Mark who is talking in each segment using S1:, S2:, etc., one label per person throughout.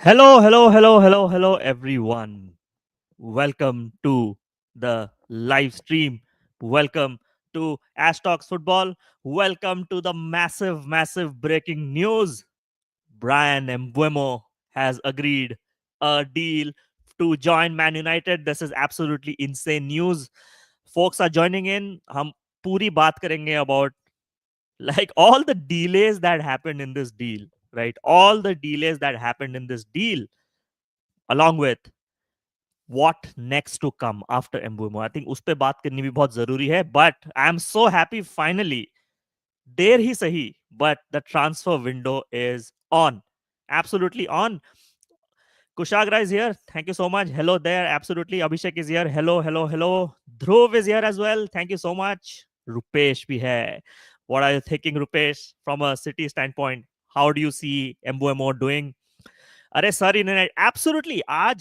S1: Hello, everyone. Welcome to the live stream. Welcome to Ash Talks Football. Welcome to the massive breaking news. Bryan Mbeumo has agreed a deal to join Man United. This is absolutely insane news. Folks are joining in. हम पूरी बात करेंगे about like all the delays that happened in this deal, right? All the delays that happened in this deal, along with what next to come after Mbeumo. I think उस पे बात करनी भी बहुत जरूरी है. But I am so happy finally. देर ही सही, but the transfer window is on. Absolutely on. Kushagra is here. Thank you so much. Hello there. Absolutely. Abhishek is here. Hello. Dhruv is here as well. Thank you so much. Rupesh bhi hai. What are you thinking, Rupesh, from a City standpoint? How do you see Mbeumo doing? Arey, sorry, United. Absolutely. I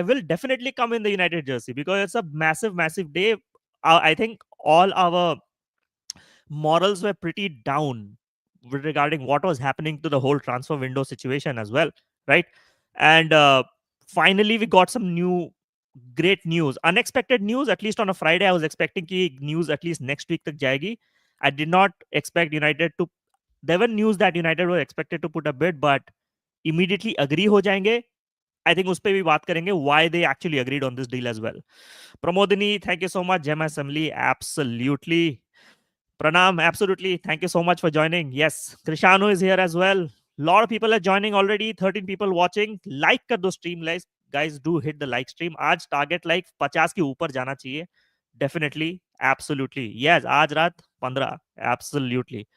S1: will definitely come in the United jersey because it's a massive day. I think all our morals were pretty down regarding what was happening to the whole transfer window situation as well, right? And finally, we got some new great news, unexpected news. At least on a Friday, I was expecting ki news at least next week tak jayegi. I did not expect United to. There were news that United were expected to put a bid, but immediately agree हो जाएंगे. I think उस पे भी बात करेंगे why they actually agreed on this deal as well. Pramodini, thank you so much. Gem Assembly, absolutely. Pranam, absolutely. Thank you so much for joining. Yes, Krishanu is here as well. Lot of people are joining already. 13 people watching. Like कर दो stream, guys. Do hit the like stream. आज target like 50 के ऊपर जाना चाहिए. Definitely, absolutely. Yes, आज रात 15. Absolutely.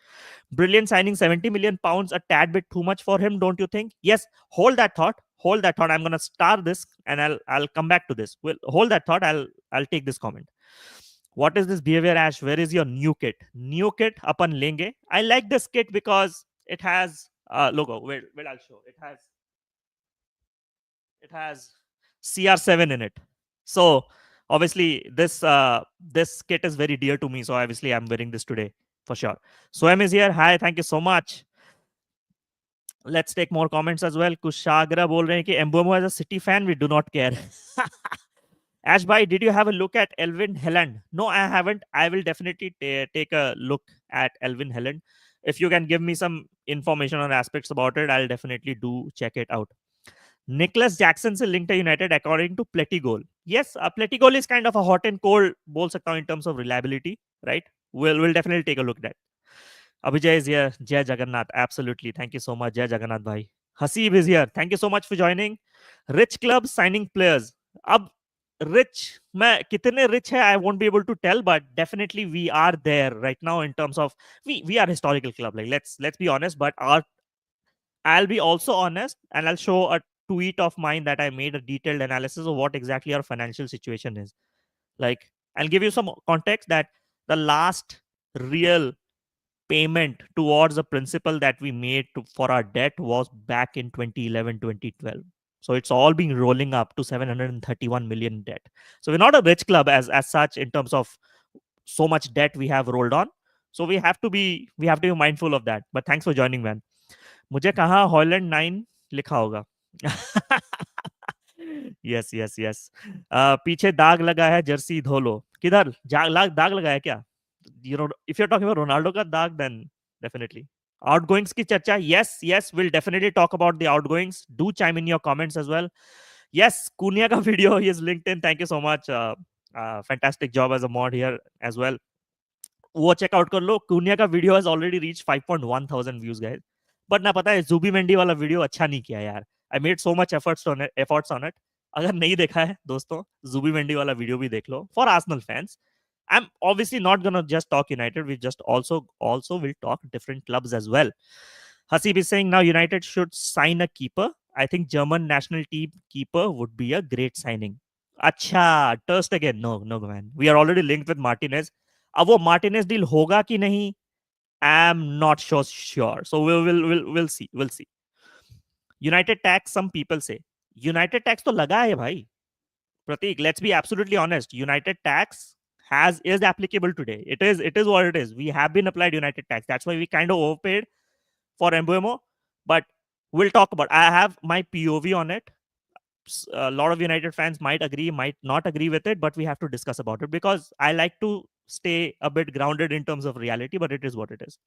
S1: Brilliant signing, 70 million pounds, a tad bit too much for him, don't you think? Yes, hold that thought. Hold that thought. I'm gonna star this and I'll come back to this. Well, hold that thought. I'll take this comment. What is this behavior, Ash? Where is your new kit? New kit अपन लेंगे. I like this kit because it has logo. Wait, I'll show. It has CR7 in it. So obviously this kit is very dear to me. So obviously I'm wearing this today for sure. Swam is here. Hi, thank you so much. Let's take more comments as well. Kushagra बोल रहे हैं कि Mbeumo as a City fan, we do not care. Ash bhai, did you have a look at Elvin Helland? No, I haven't. I will definitely take a look at Elvin Helland. If you can give me some information or aspects about it, I'll definitely do check it out. Nicholas Jackson से linked to United according to Pletigol. Yes, Pletigol is kind of a hot and cold बोल सकता हूँ in terms of reliability, right? We'll definitely take a look at that. Abhijay is here. Jai Jagannath. Absolutely. Thank you so much, Jai Jagannath bhai. Hasib is here. Thank you so much for joining. Rich club signing players. Ab rich, मैं कितने rich है, I won't be able to tell, but definitely we are there right now in terms of we are a historical club. Like let's be honest, but I'll be also honest and I'll show a tweet of mine that I made a detailed analysis of what exactly our financial situation is. Like I'll give you some context that the last real payment towards the principal that we made for our debt was back in 2011 2012. So it's all been rolling up to 731 million debt. So we're not a rich club as such in terms of so much debt we have rolled on. So we have to be mindful of that. But thanks for joining, man. मुझे कहाँ Holland 9 लिखा होगा. Yes. पीछे दाग लगा है, Jersey धो लो. किधर दाग लगा है क्या? If you're talking about Ronaldo ka daag, then definitely. Outgoings ki charcha. Yes, we'll definitely talk about the outgoings. Do chime in your comments as well. Yes, Cunha ka video he is linked in. Thank you so much. Fantastic job as a mod here as well. वो checkout कर लो. Cunha का video has already reached 5.1 thousand views, guys. But ना पता है जुबी Mendy वाला video अच्छा नहीं किया यार. I made so much efforts on it. अगर नहीं देखा है दोस्तों, जुबी मेंडी वाला वीडियो भी देख लो. For Arsenal fans, I'm obviously not gonna just talk United. We just also will talk different clubs as well. Hasib is saying now United should sign a keeper. I think German national team keeper would be a great signing. अच्छा, Ter again. No, man. We are already linked with Martinez. अब वो Martinez deal होगा कि नहीं? I'm not sure. So we'll see. United tax, some people say. United tax तो लगा है भाई. Pratik, let's be absolutely honest. United tax is applicable today. It is what it is. We have been applied United tax. That's why we kind of overpaid for Mbeumo. But We'll talk about. I have my POV on it. A lot of United fans might agree, might not agree with it, but we have to discuss about it because I like to stay a bit grounded in terms of reality, but it is what it is.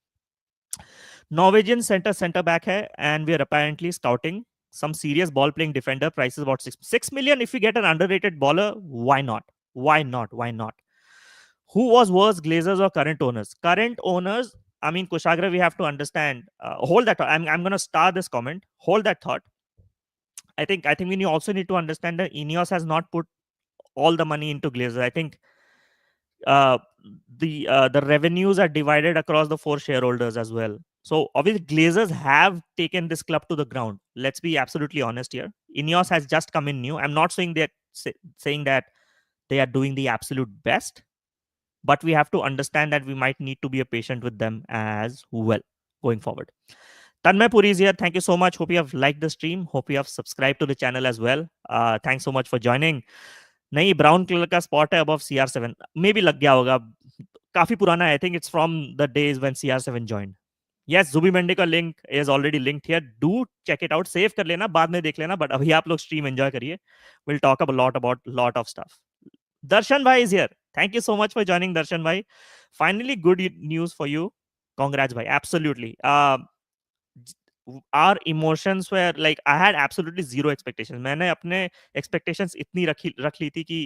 S1: Norwegian center back hai, and we are apparently scouting some serious ball playing defender. Prices about 6 million. If we get an underrated baller, why not? Why not? Why not? Who was worse, Glazers or current owners? Current owners. I mean, Kushagra, we have to understand. Hold that. I'm going to start this comment. Hold that thought. I think we also need to understand that Ineos has not put all the money into Glazers. I think uh, the revenues are divided across the four shareholders as well. So obviously Glazers have taken this club to the ground. Let's be absolutely honest here. Ineos has just come in new. I'm not saying that they are doing the absolute best, but we have to understand that we might need to be a patient with them as well going forward. Tanmay Puri is here. Thank you so much. Hope you have liked the stream. Hope you have subscribed to the channel as well. Thanks so much for joining. नहीं brown colour का spot है above CR7 मे भी लग गया होगा काफी पुराना I think it's from the days when CR7 joined yes Zubimendi का link is already linked here do check it out save कर लेना बाद में देख लेना बट अभी आप लोग स्ट्रीम एंजॉय करिए will talk about lot of stuff Darshan भाई is here thank you so much for joining Darshan भाई finally good news for you congrats भाई absolutely our emotions were like I had absolutely zero expectations. मैंने अपने expectations इतनी रख ली थी कि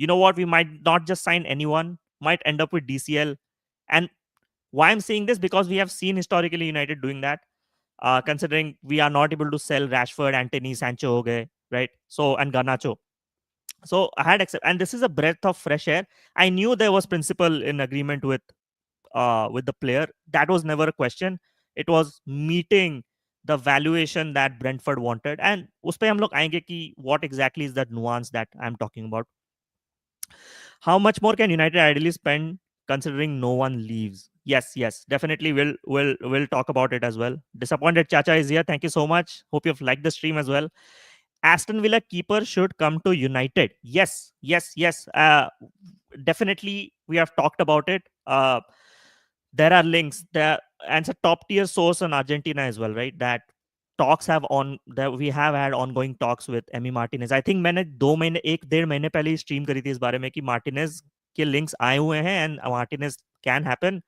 S1: you know what, we might not just sign anyone, might end up with DCL. And why I'm saying this, because we have seen historically United doing that. Considering we are not able to sell Rashford, Toney, Sancho हो गए, right? So and Garnacho. So I had and this is a breath of fresh air. I knew there was principle in agreement with the player. That was never a question. It was meeting the valuation that Brentford wanted. And उस पे हम लोग आएंगे कि what exactly is that nuance that I'm talking about. How much more can United ideally spend considering no one leaves? Yes, definitely. We'll talk about it as well. Disappointed Chacha is here. Thank you so much. Hope you've liked the stream as well. Aston Villa keeper should come to United. Yes. Definitely, we have talked about it. There are links there, and it's a top tier source in Argentina as well, right? That talks have on that we have had ongoing talks with Emi Martinez. I think मैंने 2 महीने 1 1.5 महीने पहले ही stream करी थी इस बारे में कि मार्टिनेज के लिंक्स आए हुए हैं and Martinez can happen.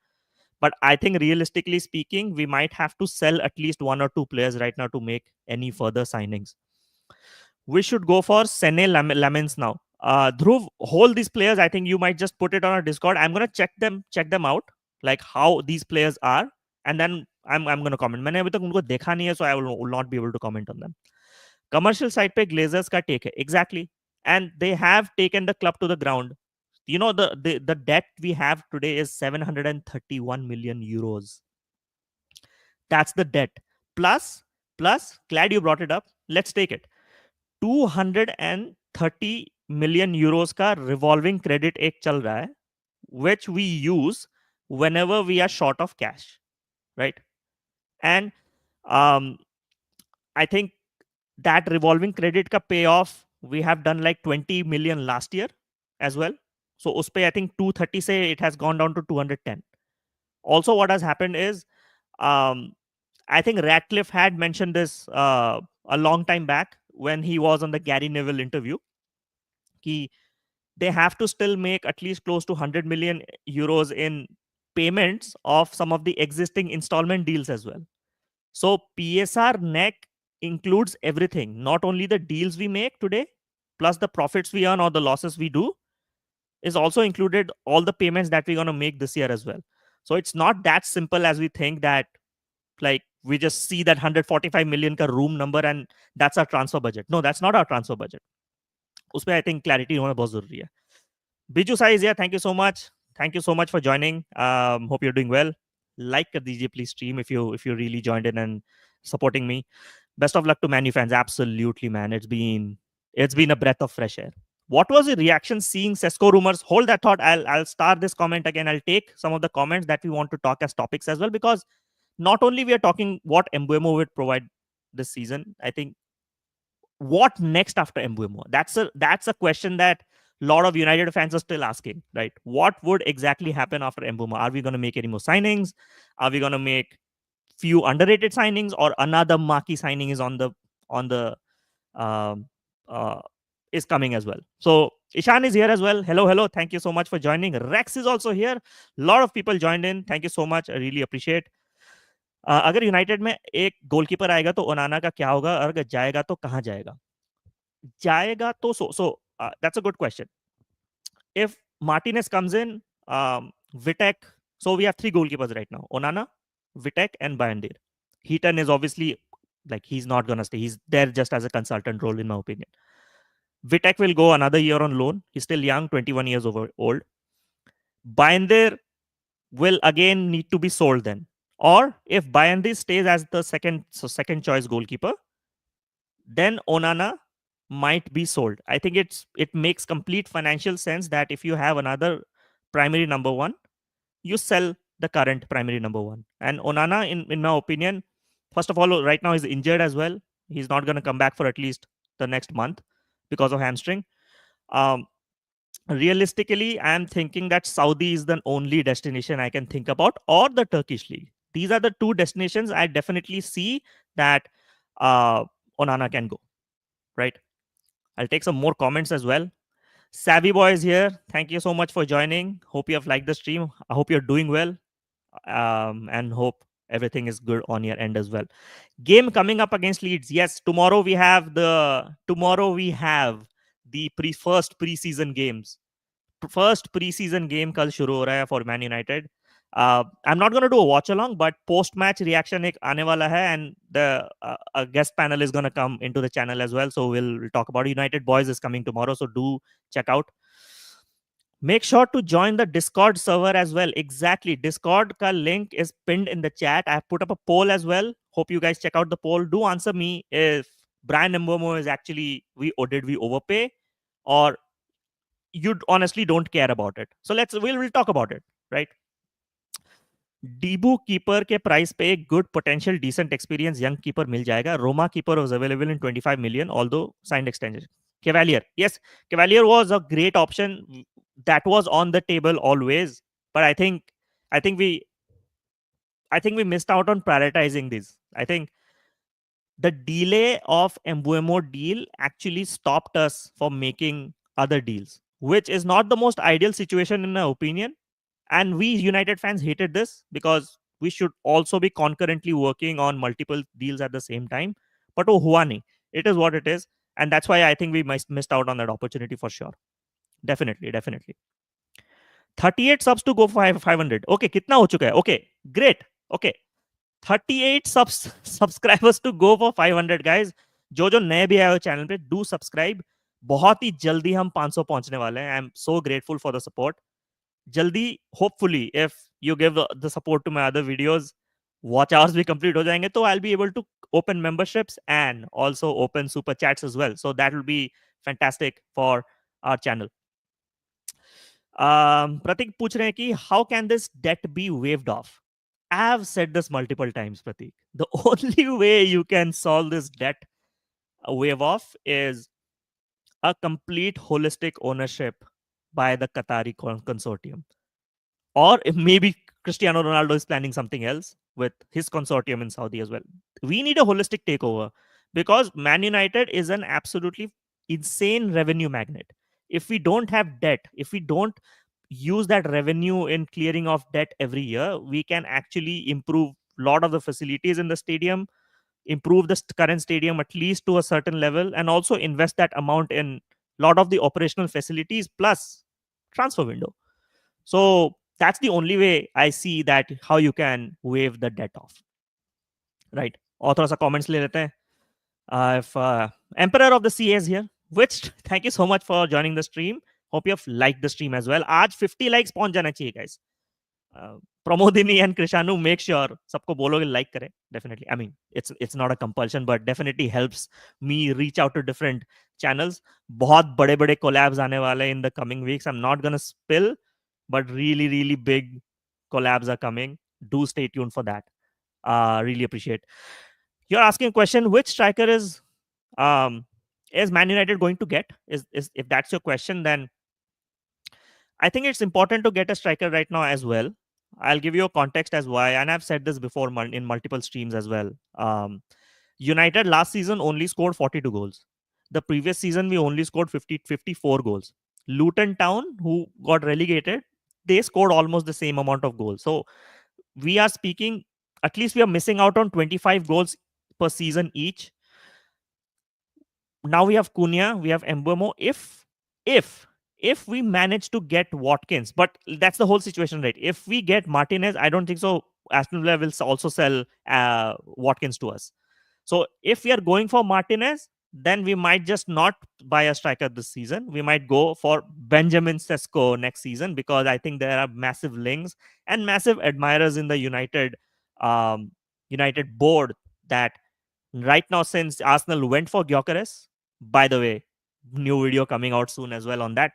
S1: But I think realistically speaking, we might have to sell at least 1 or 2 players right now to make any further signings. We should go for Sene Lamens now. Dhruv, hold these players. I think you might just put it on our Discord. I'm gonna check them out, like how these players are, and then I'm gonna comment. मैंने अभी तक उनको देखा नहीं है, so I will not be able to comment on them. Commercial side पे Glazers का take है, exactly, and they have taken the club to the ground. You know the debt we have today is 731 million euros. That's the debt. Plus, glad you brought it up. Let's take it. 230 million euros का revolving credit एक चल रहा है, which we use whenever we are short of cash, right? And I think that revolving credit ka payoff, we have done like 20 million last year as well. So us pe I think 230 say it has gone down to 210. Also, what has happened is, I think Ratcliffe had mentioned this a long time back when he was on the Gary Neville interview. They have to still make at least close to 100 million euros in payments of some of the existing installment deals as well. So PSR NEC includes everything, not only the deals we make today, plus the profits we earn or the losses we do, is also included all the payments that we're going to make this year as well. So it's not that simple as we think, that like we just see that 145 million ka room number and that's our transfer budget. No, that's not our transfer budget. उसपे I think clarity होना बहुत जरूरी है. Biju Sai is here. Thank you so much. Thank you so much for joining. Hope you're doing well. Like कर दीजिए please stream if you really joined in and supporting me. Best of luck to Man U fans. Absolutely, man. It's been a breath of fresh air. What was the reaction seeing Sesko rumors? Hold that thought. I'll start this comment again. I'll take some of the comments that we want to talk as topics as well, because not only we are talking what Mbeumo would provide this season, I think what next after Mbeumo? That's a question that a lot of United fans are still asking, right? What would exactly happen after Mbeumo? Are we going to make any more signings? Are we going to make few underrated signings or another marquee signing is on the um, uh, is coming as well. So Ishan is here as well. Hello, hello. Thank you so much for joining. Rex is also here. A lot of people joined in. Thank you so much. I really appreciate. अगर United में एक goalkeeper आएगा तो ओनाना का क्या होगा और अगर जाएगा तो कहाँ जाएगा जाएगा तो so that's a good question if Martinez comes in, Vitek. So we have three goalkeepers right now: Onana, Vitek, and Bayandir. Heaton is obviously like he's not gonna stay. He's there just as a consultant role, in my opinion. Vitek will go another year on loan. He's still young, 21 years old. Bayandir will again need to be sold then. Or if Bayandir stays as the second choice goalkeeper, then Onana might be sold. I think it makes complete financial sense that if you have another primary number one, you sell the current primary number one. And Onana, in my opinion, first of all, right now he's injured as well. He's not going to come back for at least the next month because of hamstring. Um, Realistically, I'm thinking that Saudi is the only destination I can think about, or the Turkish league. These are the two destinations I definitely see that Onana can go. Right. I'll take some more comments as well. Savvy Boy is here. Thank you so much for joining. Hope you have liked the stream. I hope you're doing well, and hope everything is good on your end as well. Game coming up against Leeds. Yes, tomorrow we have the first preseason games. First preseason game कल शुरू हो रहा है for Man United. I'm not going to do a watch along, but post match reaction एक आने वाला है, and the a guest panel is going to come into the channel as well. So we'll talk about United Boys is coming tomorrow. So do check out. Make sure to join the Discord server as well. Exactly. Discord ka link is pinned in the chat. I have put up a poll as well. Hope you guys check out the poll. Do answer me if Bryan Mbeumo is actually or did we overpay, or you honestly don't care about it. So we'll talk about it, right? Dibu keeper के price पे एक good potential decent experience young keeper मिल जाएगा Roma keeper was available in 25 million although signed extension Cavalier yes Cavalier was a great option that was on the table always but I think we missed out on prioritizing these. I think the delay of Mbeumo deal actually stopped us from making other deals, which is not the most ideal situation in my opinion. And we United fans hated this because we should also be concurrently working on multiple deals at the same time. But oh, hua nahi. It is what it is. And that's why I think we missed out on that opportunity for sure. Definitely, definitely. 38 subs to go for 500. Okay, kitna ho chuka hai? Okay, great. Okay, 38 subscribers to go for 500 guys जो नए भी आए हो channel पे do subscribe बहुत ही जल्दी हम 500 पहुंचने वाले हैं I am so grateful for the support जल्दी hopefully if you give the support to my other videos watch hours भी कंप्लीट हो जाएंगे तो I will be able to open memberships and also open super chats as well so that will be fantastic for our channel Prateek पूछ रहे हैं कि how can this debt be waived off I have said this multiple times, Pratik. The only way you can solve this debt wave off is a complete holistic ownership by the Qatari consortium. Or if maybe Cristiano Ronaldo is planning something else with his consortium in Saudi as well. We need a holistic takeover because Man United is an absolutely insane revenue magnet. If we don't have debt, if we don't use that revenue in clearing of debt every year, we can actually improve a lot of the facilities in the stadium, improve the current stadium at least to a certain level, and also invest that amount in a lot of the operational facilities plus transfer window. So that's the only way I see that how you can waive the debt off. Right. और थोड़ा सा comments ले लेते हैं. If Emperor of the Sea is here, which thank you so much for joining the stream. Hope you have liked the stream as well. आज 50 likes पहुंच जाना चाहिए guys. Pramodini and Krishanu, make sure सबको बोलोगे like करें. Definitely. I mean, it's not a compulsion, but definitely helps me reach out to different channels. बहुत बड़े बड़े collabs आने वाले in the coming weeks. I'm not gonna spill, but really, really big collabs are coming. Do stay tuned for that. Really appreciate. You're asking a question: which striker is Man United going to get? Is if that's your question, then I think it's important to get a striker right now as well. I'll give you a context as why, and I've said this before in multiple streams as well. United last season only scored 42 goals. The previous season we only scored 54 goals. Luton Town, who got relegated, they scored almost the same amount of goals. So we are speaking, at least we are missing out on 25 goals per season each. Now we have Cunha, we have Mbeumo. If we manage to get Watkins, but that's the whole situation, right? If we get Martinez, I don't think so. Aston Villa will also sell Watkins to us. So if we are going for Martinez, then we might just not buy a striker this season. We might go for Benjamin Sesko next season, because I think there are massive links and massive admirers in the um, United board that right now, since Arsenal went for Gyökeres, by the way, new video coming out soon as well on that.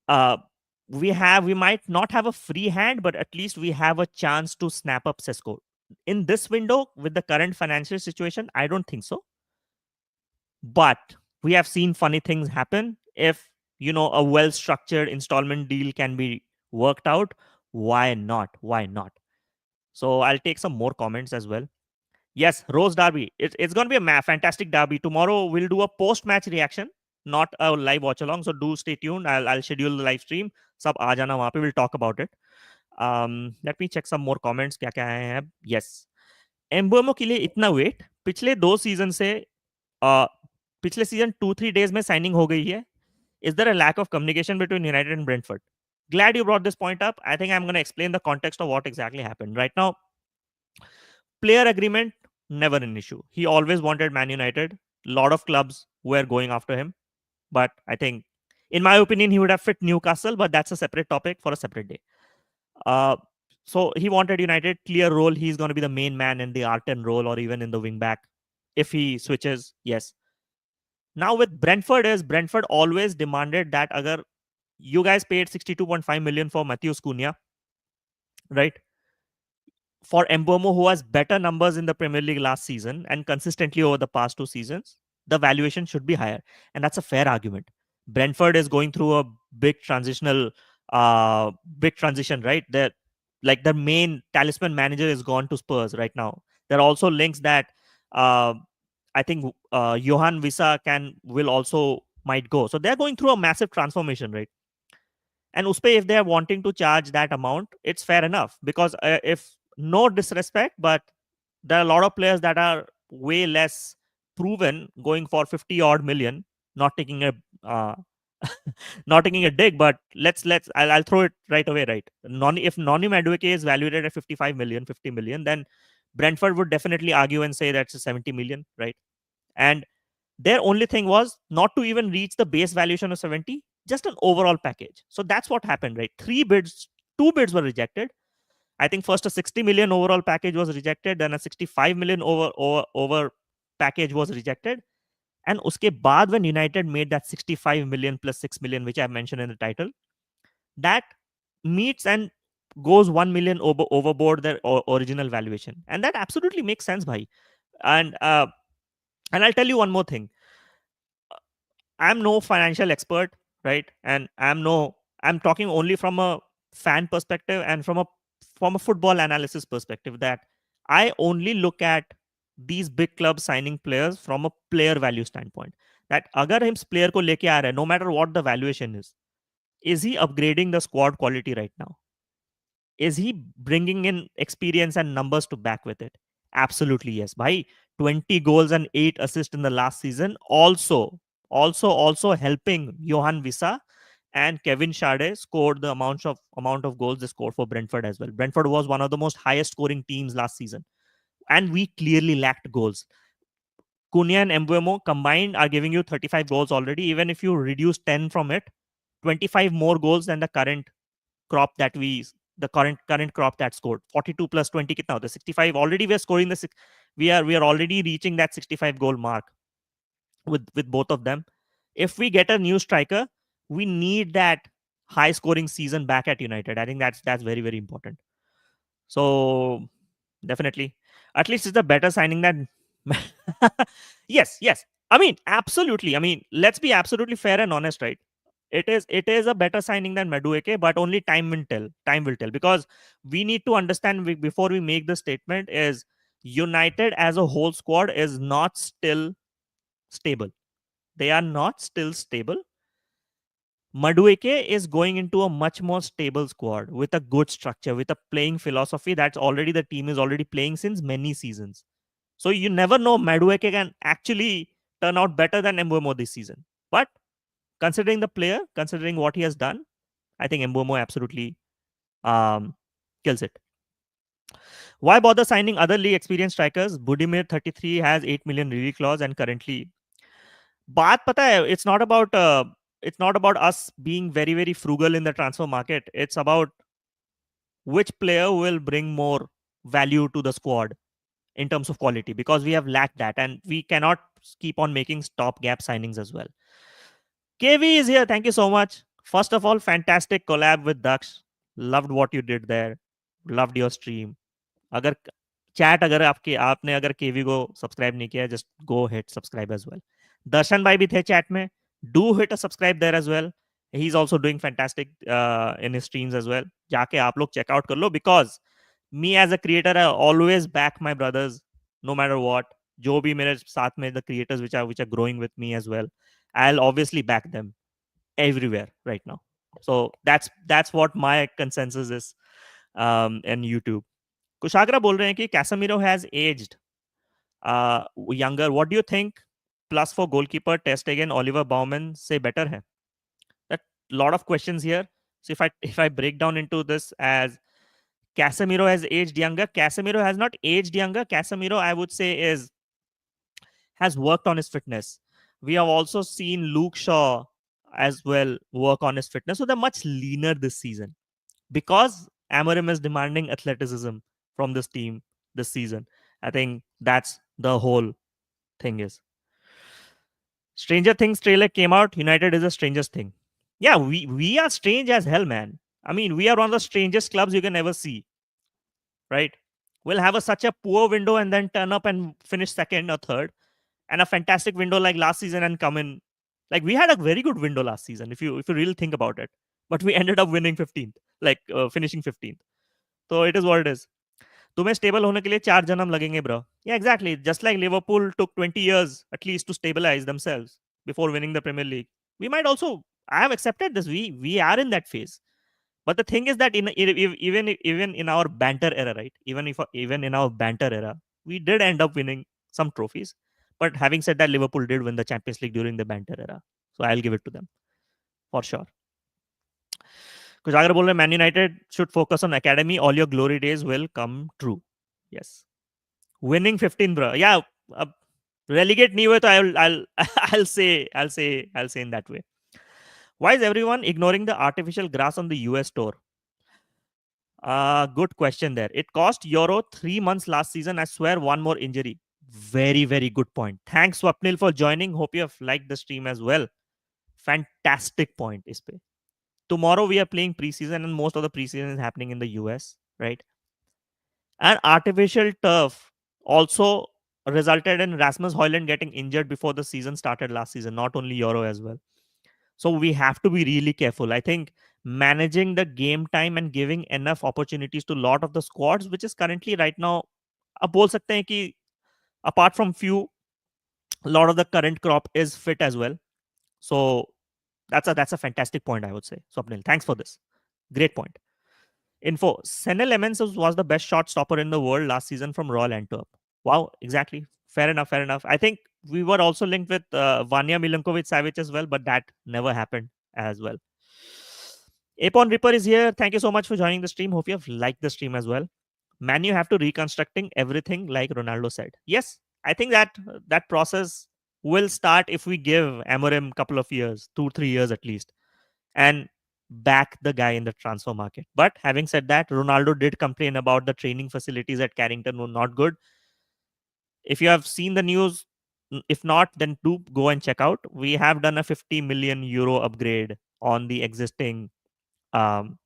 S1: Uh, we might not have a free hand, but at least we have a chance to snap up Sesko. In this window, with the current financial situation, I don't think so. But we have seen funny things happen. If a well-structured installment deal can be worked out, why not? Why not? So I'll take some more comments as well. Yes, Rose Derby. It's going to be a fantastic derby. Tomorrow we'll do a post-match reaction, not a live watch along. So do stay tuned. I'll schedule the live stream. Sab aa jana wahan pe. We'll talk about it. Let me check some more comments. क्या क्या आए हैं अब? Yes. एम्बोमो के लिए इतना wait पिछले 2 season से पिछले सीजन 2-3 days में साइनिंग हो गई है. Is there a lack of communication between United and Brentford? Glad you brought this point up. I think I'm going to explain the context of what exactly happened. Right now, player agreement, never an issue. He always wanted Man United. A lot of clubs were going after him. But I think, in my opinion, he would have fit Newcastle, but that's a separate topic for a separate day. So he wanted United, clear role. He's going to be the main man in the R10 role or even in the wing back. If he switches, yes. Now with Brentford always demanded that agar you guys paid 62.5 million for Matheus Cunha, right? For Mbeumo, who has better numbers in the Premier League last season and consistently over the past 2 seasons, the valuation should be higher. And that's a fair argument. Brentford is going through a big big transition, right? Like their main talisman manager is gone to Spurs right now. There are also links that uh, I think Johan Wissa will also might go. So they're going through a massive transformation, right? And Uspe, if they are wanting to charge that amount, it's fair enough, because if no disrespect, but there are a lot of players that are way less proven going for 50 odd million, not taking a not taking a dig, but I'll throw it right away, right? If Noni Madueke is valued at 55 million, 50 million, then Brentford would definitely argue and say that's a 70 million, right? And their only thing was not to even reach the base valuation of 70, just an overall package. So that's what happened, right? 2 bids were rejected. I think first a 60 million overall package was rejected, then a 65 million over package was rejected. And uske baad, when United made that 65 million plus 6 million, which I mentioned in the title, that meets and goes 1 million overboard their original valuation. And that absolutely makes sense, bhai. And I'll tell you one more thing. I'm no financial expert, right? And I'm talking only from a fan perspective and from a football analysis perspective, that I only look at these big clubs signing players from a player value standpoint. That agar him player ko leke aa raha hai, no matter what the valuation is he upgrading the squad quality right now? Is he bringing in experience and numbers to back with it? Absolutely yes. By 20 goals and 8 assists in the last season. Also helping Johan Wissa and Kevin Schade scored the amount of goals they scored for Brentford as well. Brentford was one of the most highest scoring teams last season, and we clearly lacked goals. Cunha and Mbeumo combined are giving you 35 goals already. Even if you reduce 10 from it, 25 more goals than the current crop that the current crop that scored. 42 plus 20 kitna hota? 65. Already we are scoring we are already reaching that 65 goal mark with both of them. If we get a new striker, we need that high scoring season back at United. I think that's very, very important. So definitely, at least it's a better signing than yes. I mean, absolutely. I mean, let's be absolutely fair and honest, right? it is a better signing than Madueke, but only time will tell. Time will tell, because we need to understand, before we make the statement, is United as a whole squad is not still stable. They are not still stable. Madueke is going into a much more stable squad with a good structure, with a playing philosophy that's already the team is already playing since many seasons. So you never know, Madueke can actually turn out better than Mbeumo this season. But considering the player, considering what he has done, I think Mbeumo absolutely um, kills it. Why bother signing other league experienced strikers? Budimir 33 has 8 million release clause and currently बात पता है, it's not about us being very very frugal in the transfer market. It's about which player will bring more value to the squad in terms of quality, because we have lacked that and we cannot keep on making stopgap signings as well. KV is here. Thank you so much. First of all, fantastic collab with Daksh. Loved what you did there. Loved your stream. अगर chat अगर आपने अगर KV को subscribe नहीं किया, just go hit subscribe as well. Darshan भाई भी थे चैट में. Do hit a subscribe there as well. He is also doing fantastic in his streams as well. जाके आप लोग चेकआउट कर लो, because me as a creator I always back my brothers no matter what. जो भी मेरे साथ में the creators which are growing with me as well, I will obviously back them everywhere right now. So that's what my consensus is in YouTube. Kushagra बोल रहे हैं कि Casemiro has aged younger. What do you think? Plus for goalkeeper, test again. Oliver Baumann say better है. That lot of questions here. So if I break down into this as Casemiro has aged younger, Casemiro has not aged younger. Casemiro, I would say, is has worked on his fitness. We have also seen Luke Shaw as well work on his fitness. So they're much leaner this season because Amorim is demanding athleticism from this team this season. I think that's the whole thing is. Stranger Things trailer came out. United is the strangest thing. Yeah, we are strange as hell, man. I mean, we are one of the strangest clubs you can ever see, right? We'll have such a poor window and then turn up and finish second or third, and a fantastic window like last season and come in. Like we had a very good window last season, if you really think about it, but we ended up winning 15th, like finishing 15th. So it is what it is. तुम्हें stable होने के लिए 4 जन्म लगेंगे bro. Yeah, exactly. Just like Liverpool took 20 years at least to stabilize themselves before winning the Premier League. We might also, I have accepted this. We are in that phase. But the thing is that even in our banter era, right? Even in our banter era, we did end up winning some trophies. But having said that, Liverpool did win the Champions League during the banter era. So I'll give it to them for sure. कुछ अगर बोल रहे man United should focus on academy, all your glory days will come true. Yes, winning 15 bro. Yeah, uh, relegate नहीं हुए तो I'll say in that way. Why is everyone ignoring the artificial grass on the US store? Good question there. It cost euro 3 months last season. I swear one more injury. Very very good point. Thanks Swapnil for joining. Hope you have liked the stream as well. Fantastic point इस पे. Tomorrow we are playing preseason and most of the preseason is happening in the US, right? And artificial turf also resulted in Rasmus Højlund getting injured before the season started last season, not only Euro as well. So we have to be really careful. I think managing the game time and giving enough opportunities to a lot of the squads, which is currently right now, अब बोल सकते हैं कि apart from few, a lot of the current crop is fit as well. So that's a fantastic point, I would say. Swapnil, thanks for this. Great point. Info. Senel Lemons was the best shot stopper in the world last season from Royal Antwerp. Wow, exactly. Fair enough, fair enough. I think we were also linked with Vanya Milinkovic Savic as well, but that never happened as well. Apon Ripper is here. Thank you so much for joining the stream. Hope you have liked the stream as well. Man, you have to reconstructing everything like Ronaldo said. Yes, I think that process will start if we give Amorim a couple of years, 2-3 years at least, and back the guy in the transfer market. But having said that, Ronaldo did complain about the training facilities at Carrington were not good. If you have seen the news, if not, then do go and check out. We have done a 50 million euro upgrade on the existing um,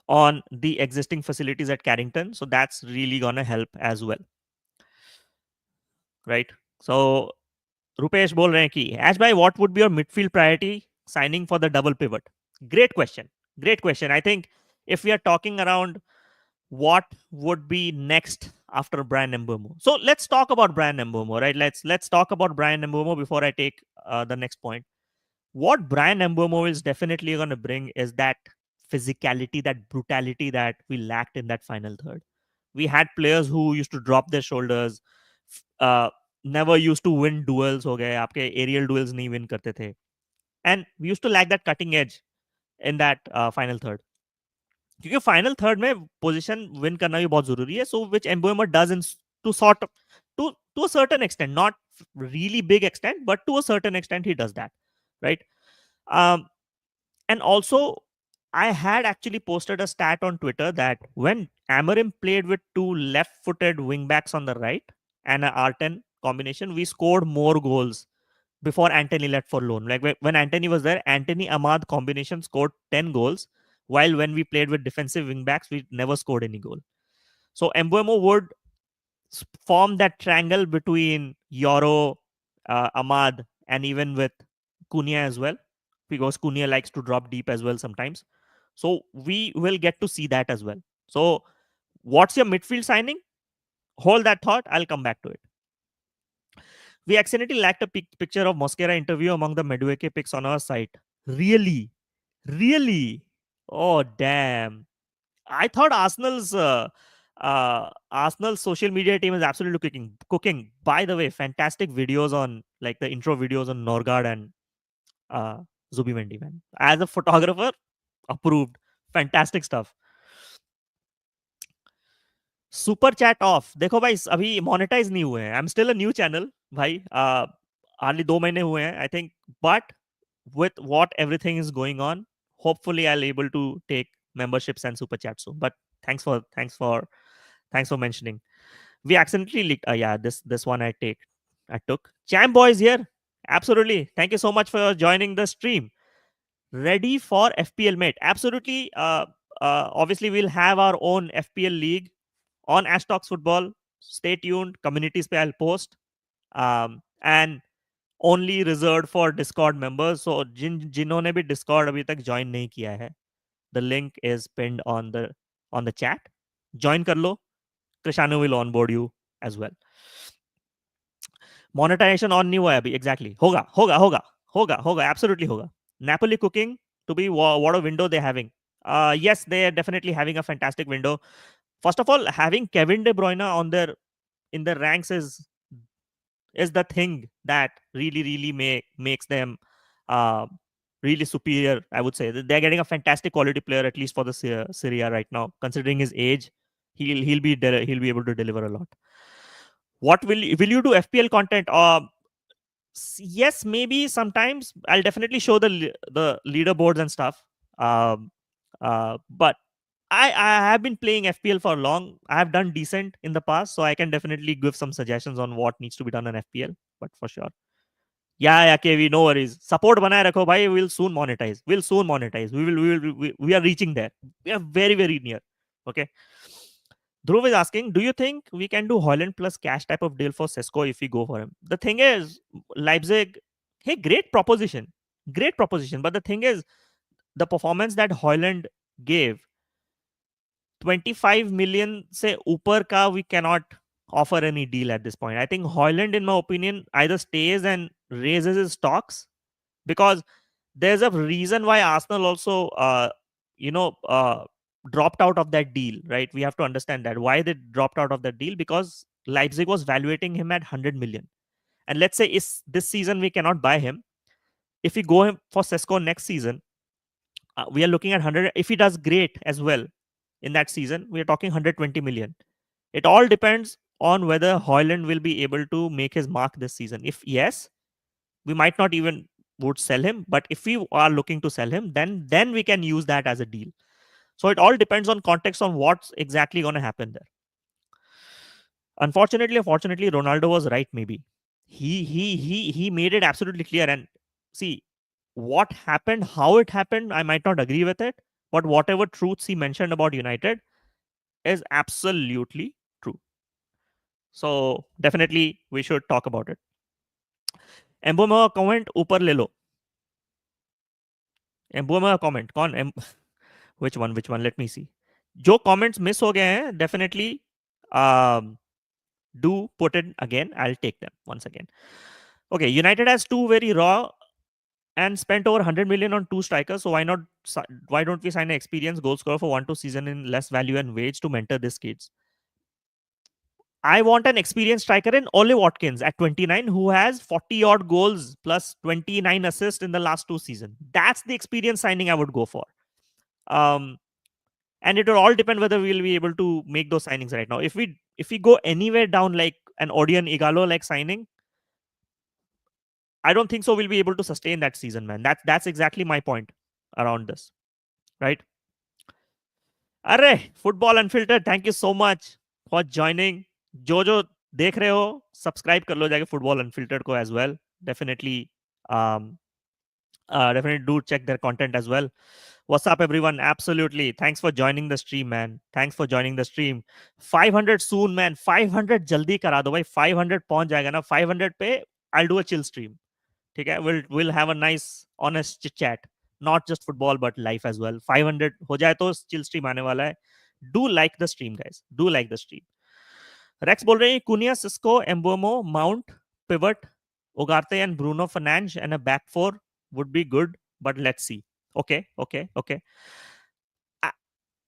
S1: facilities at Carrington. So that's really gonna help as well, right? So Rupesh बोल रहे हैं कि Ash bhai, what would be your midfield priority? signing for the double pivot? Great question. Great question. I think if we are talking around what would be next after Bryan Mbeumo. So let's talk about Bryan Mbeumo, right? Let's talk about Bryan Mbeumo before I take the next point. What Bryan Mbeumo is definitely going to bring is that physicality, that brutality that we lacked in that final third. We had players who used to drop their shoulders, uh, never used to win duels. हो गए आपके aerial duels नहीं win करते थे, and we used to lack that cutting edge in that final third. क्योंकि final third में position win करना भी बहुत जरूरी है, so which Mbeumo does in to sort to a certain extent, not really big extent, but to a certain extent he does that, right? um and also, I had actually posted a stat on Twitter that when Amorim played with two left-footed wingbacks on the right and a R10 combination, we scored more goals before Anthony left for loan. Like when Anthony was there, Anthony Ahmad combination scored 10 goals, while when we played with defensive wingbacks, we never scored any goal. So Mbeumo would form that triangle between Yoro, Ahmad, and even with Cunha as well, because Cunha likes to drop deep as well sometimes. So we will get to see that as well. So what's your midfield signing? Hold that thought. I'll come back to it. We accidentally lacked a picture of Mosquera interview among the Madueke picks on our site. Really? Really? Oh, damn. I thought Arsenal's social media team is absolutely cooking. By the way, fantastic videos on like the intro videos on Norgard and uh, Zubimendi, man. As a photographer, approved. Fantastic stuff. Super chat off देखो भाई, अभी monetise नहीं हुए हैं. I am still a new channel भाई. Hardly 2 महीने हुए हैं I think, but with what everything is going on, hopefully I'll able to take memberships and super chats soon. But thanks for mentioning. We accidentally leaked. Yeah, this one I took. Champ boys here. Absolutely. Thank you so much for joining the stream. Ready for FPL, mate. Absolutely. Obviously we'll have our own FPL league on Ashtalks Football. Stay tuned. Communities पे I'll post. And only reserved for Discord members. So जिन्होंने भी Discord अभी तक join नहीं किया है, the link is pinned on the chat. Join कर लो. Krishanu will onboard you as well. Monetization on नहीं हुआ है अभी. Exactly. होगा. Absolutely होगा. Napoli cooking to be what a window they're having. Yes, they are definitely having a fantastic window. First of all, having Kevin De Bruyne on their in the ranks is the thing that really makes them uh, really superior. I would say they're getting a fantastic quality player, at least for the Serie A right now. Considering his age, he'll be able to deliver a lot. What will you do FPL content? Yes, maybe sometimes I'll definitely show the leaderboards and stuff. But I have been playing FPL for long. I have done decent in the past, so I can definitely give some suggestions on what needs to be done in FPL. But for sure, yeah, KV, no worries. Support बनाए रखो भाई. We'll soon monetize. We are reaching there. We are very near. Okay. Dhruv is asking, do you think we can do Holland plus cash type of deal for Sesko if we go for him? The thing is, Leipzig, hey, great proposition. Great proposition. But the thing is, the performance that Holland gave, 25 million से ऊपर का we cannot offer any deal at this point. I think Holland, in my opinion, either stays and raises his stocks, because there's a reason why Arsenal also, you know, dropped out of that deal, right? We have to understand that why they dropped out of that deal, because Leipzig was valuating him at 100 million. And let's say is this season we cannot buy him. If we go him for Sesko next season, we are looking at 100. If he does great as well in that season, we are talking 120 million. It all depends on whether Hoyland will be able to make his mark this season. If yes, we might not even would sell him. But if we are looking to sell him, then we can use that as a deal. So it all depends on context on what's exactly going to happen there. Unfortunately, Ronaldo was right. Maybe he made it absolutely clear. And see what happened, how it happened. I might not agree with it, but whatever truths he mentioned about United is absolutely true. So definitely we should talk about it. Mbeumo comment ऊपर ले लो. एम्बुमा comment कौन which one let me see. जो comments miss हो गए हैं definitely um, do put it again. I'll take them once again. Okay, United has two very raw and spent over 100 million on two strikers. So why don't we sign an experienced goal scorer for 1-2 season in less value and wage to mentor these kids? I want an experienced striker in Ole Watkins at 29 who has 40 odd goals plus 29 assists in the last two seasons. That's the experience signing I would go for. Um, and it will all depend whether we'll be able to make those signings right now. If we go anywhere down like an Odion Igalo like signing, I don't think so we'll be able to sustain that season, man. That's exactly my point around this, right? अरे football unfiltered thank you so much for joining जो देख रहे हो subscribe कर लो जाके football unfiltered को as well definitely definitely do check their content as well. What's up, everyone? Absolutely. Thanks for joining the stream, man. Thanks for joining the stream. 500 soon, man. 500 jaldi करा दो भाई. 500 पहुंच जाएगा ना. 500 पे I'll do a chill stream. ठीक है? We'll have a nice honest chit chat. Not just football but life as well. 500 हो जाए तो chill stream आने वाला है. Do like the stream, guys. Do like the stream. Rex बोल रहे हैं Cunha, Cisco, Mbeumo, Mount, Pivot, Ugarte and Bruno Fernandes and a back four would be good, but let's see. Okay. I,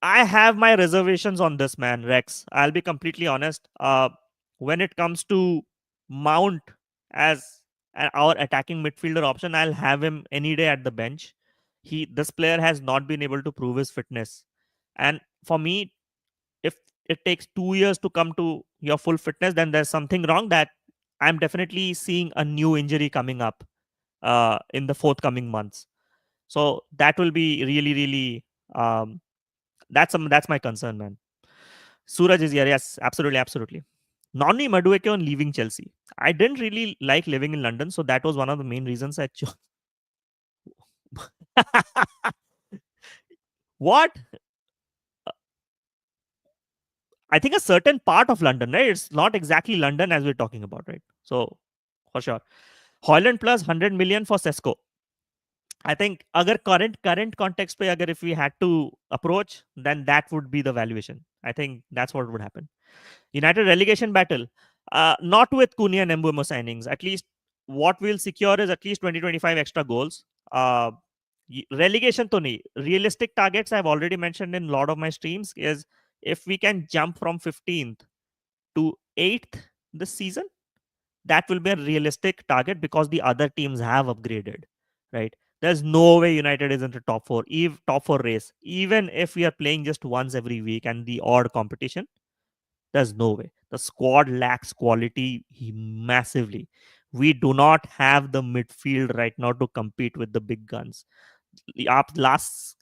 S1: I have my reservations on this, man, Rex. I'll be completely honest. When it comes to Mount as our attacking midfielder option, I'll have him any day at the bench. This player has not been able to prove his fitness, and for me, if it takes 2 years to come to your full fitness, then there's something wrong. That I'm definitely seeing a new injury coming up in the forthcoming months. So that will be really, really that's my concern, man. Suraj is here. Yes, absolutely. Nonni Madueke on leaving Chelsea. I didn't really like living in London, so that was one of the main reasons I chose. What? I think a certain part of London, right? It's not exactly London as we're talking about, right? So for sure. Holland plus 100 million for Sesko. I think agar current context pe agar if we had to approach, then that would be the valuation. I think that's what would happen. United relegation battle. Not with Cunha and Mbeumo signings. At least what we'll secure is at least 20-25 extra goals. Relegation to nahi. Realistic targets I've already mentioned in a lot of my streams is if we can jump from 15th to 8th this season, that will be a realistic target because the other teams have upgraded, right? There's no way United isn't a top four race. Even if we are playing just once every week and the odd competition, there's no way. The squad lacks quality massively. We do not have the midfield right now to compete with the big guns. आप last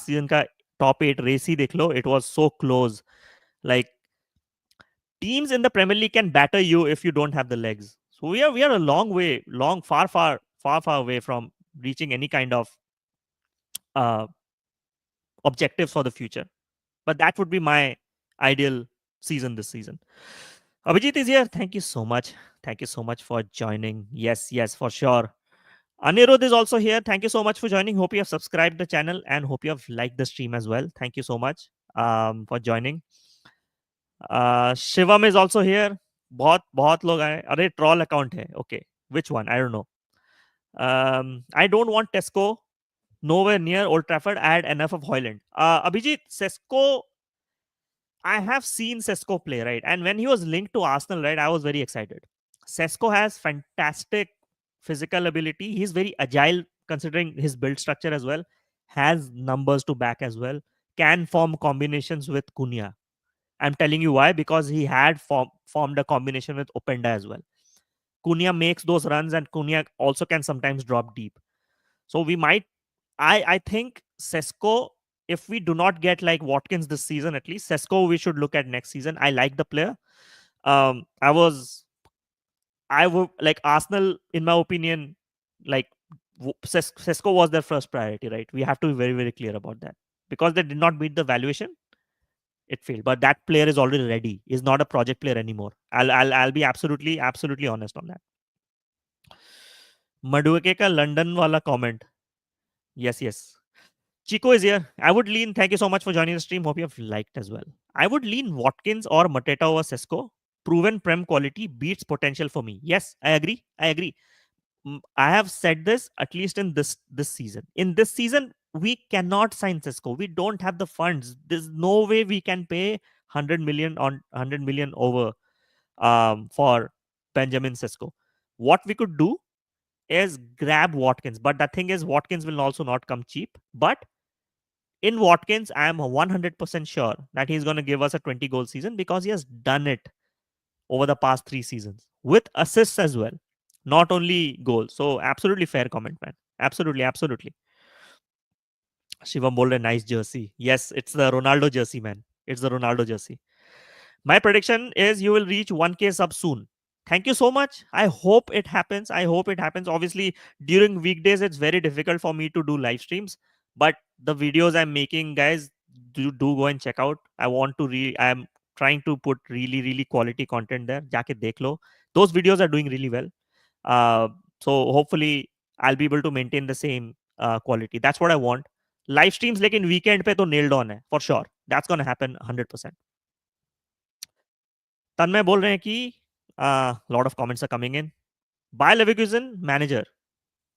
S1: season का top 8 race ही देख लो, it was so close. Like teams in the Premier League can batter you if you don't have the legs. So we are a long way, far away from reaching any kind of uh, objectives for the future. But that would be my ideal season this season. Abhijit is here. Thank you so much. Thank you so much for joining. Yes, for sure. Anirudh is also here. Thank you so much for joining. Hope you have subscribed the channel and hope you have liked the stream as well. Thank you so much for joining. Shivam is also here. बहुत बहुत लोग आए. अरे troll account है. Okay, which one? I don't know. I don't want Tesco nowhere near Old Trafford. I had enough of Hoyland. Abhijit, Sesko, I have seen Sesko play, right? And when he was linked to Arsenal, right, I was very excited. Sesko has fantastic physical ability. He's very agile considering his build structure as well. Has numbers to back as well. Can form combinations with Cunha. I'm telling you why, because he had formed a combination with Openda as well. Cunha makes those runs and Cunha also can sometimes drop deep. So we might, I think Sesko, if we do not get like Watkins this season, at least Sesko, we should look at next season. I like the player. I would like Arsenal, in my opinion, like Sesko was their first priority, right? We have to be very, very clear about that because they did not meet the valuation. It failed, but that player is already ready. Is not a project player anymore. I'll be absolutely honest on that. Madueke का London वाला comment. Yes. Chico is here. I would lean. Thank you so much for joining the stream. Hope you have liked as well. I would lean Watkins or Mateta over Sesko. Proven prem quality beats potential for me. Yes, I agree. I agree. I have said this at least in this season. In this season, we cannot sign Sesko. We don't have the funds. There's no way we can pay 100 million over for Benjamin Sesko. What we could do is grab Watkins, but the thing is, Watkins will also not come cheap. But in Watkins, I am 100% sure that he's going to give us a 20 goal season because he has done it over the past 3 seasons with assists as well, not only goals. So, absolutely fair comment, man. Absolutely, absolutely. Shivam Bold, a nice jersey. Yes, it's the Ronaldo jersey, man. It's the Ronaldo jersey. My prediction is you will reach 1K sub soon. Thank you so much. I hope it happens. I hope it happens. Obviously, during weekdays, it's very difficult for me to do live streams, but the videos I'm making, guys, do go and check out. I'm trying to put really, really quality content there. Jaake dekh lo. Those videos are doing really well. Uh, so hopefully, I'll be able to maintain the same quality. That's what I want. Live streams like in weekend pe to nailed on hai, for sure. That's gonna happen 100%. तन्मय बोल रहे हैं कि lot of comments are coming in. By Leverkusen manager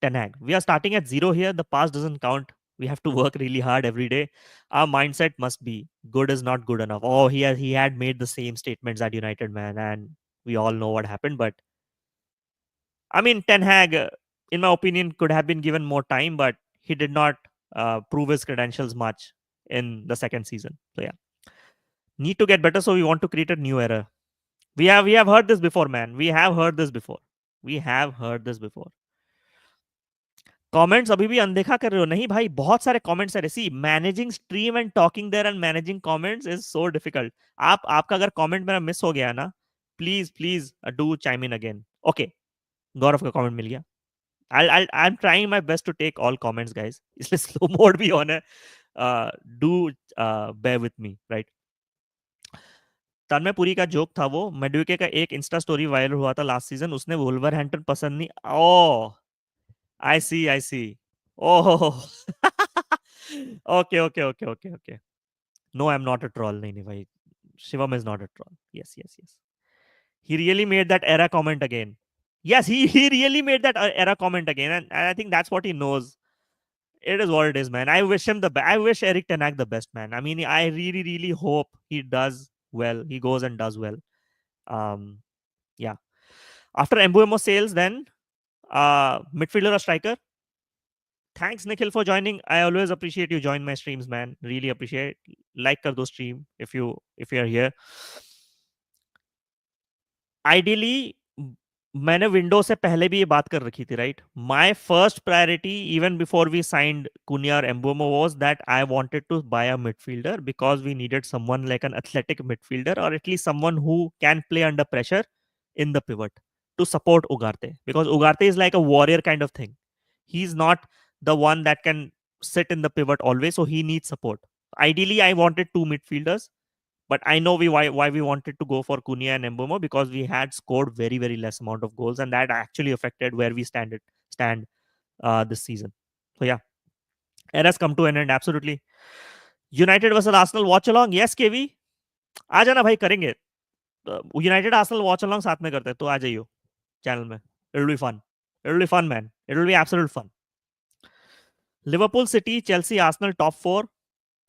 S1: Ten Hag. We are starting at zero here. The past doesn't count. We have to work really hard every day. Our mindset must be good is not good enough. Oh, he had made the same statements at United, man, and we all know what happened. But I mean, Ten Hag, in my opinion, could have been given more time, but he did not prove his credentials much in the second season. So yeah, need to get better. So we want to create a new era. We have heard this before, man. We have heard this before. We have heard this before. Comments अभी भी अनदेखा कर रहे हो? नहीं भाई, बहुत सारे कमेंट्स है। See managing stream and talking there and managing comments is so difficult. आपका अगर कमेंट मेरा मिस हो गया ना, please please do chime in again. Okay, Gaurav का कमेंट मिल गया। I am trying my best to take all comments guys, इसलिए स्लो मोड भी ऑन है। Do bear with me, right. Tanmaypuri का जोक था वो। मेडुके का एक इंस्टा स्टोरी वायरल हुआ था लास्ट सीजन, उसने वुल्वरहैम्पटन पसंद नहीं। Oh I see, I see. Oh okay okay okay okay okay. No, I am not a troll. नहीं नहीं भाई, Shivam is not a troll. Yes yes yes, he really made that era comment again. Yes, he really made that era comment again, and I think that's what he knows. It is what it is, man. I wish him the best. I wish Eric Ten Hag the best, man. I mean, I really really hope he does well. He goes and does well. Um, yeah. After Mbeumo sales, then midfielder or striker? Thanks, Nikhil, for joining. I always appreciate you join my streams, man. Really appreciate. Like kar do stream if you are here. Ideally, मैंने window से पहले भी ये बात कर रखी थी, right? My first priority even before we signed Cunha और Mbeumo was that I wanted to buy a midfielder because we needed someone like an athletic midfielder और at least someone who can play under pressure in the pivot to support Ugarte, because Ugarte is like a warrior kind of thing. He's not the one that can sit in the pivot always, so he needs support. Ideally, I wanted two midfielders, but I know why we wanted to go for Cunha and Mbeumo, because we had scored very very less amount of goals, and that actually affected where we stand this season. So yeah, it has come to an end. Absolutely. United versus Arsenal watch along. Yes, KV, आ जाना भाई, करेंगे। United Arsenal watch along साथ में करते हैं, तो आ जाइयो channel में। It will be fun, it will be fun, man. It will be absolute fun. Liverpool, City, Chelsea, Arsenal top four.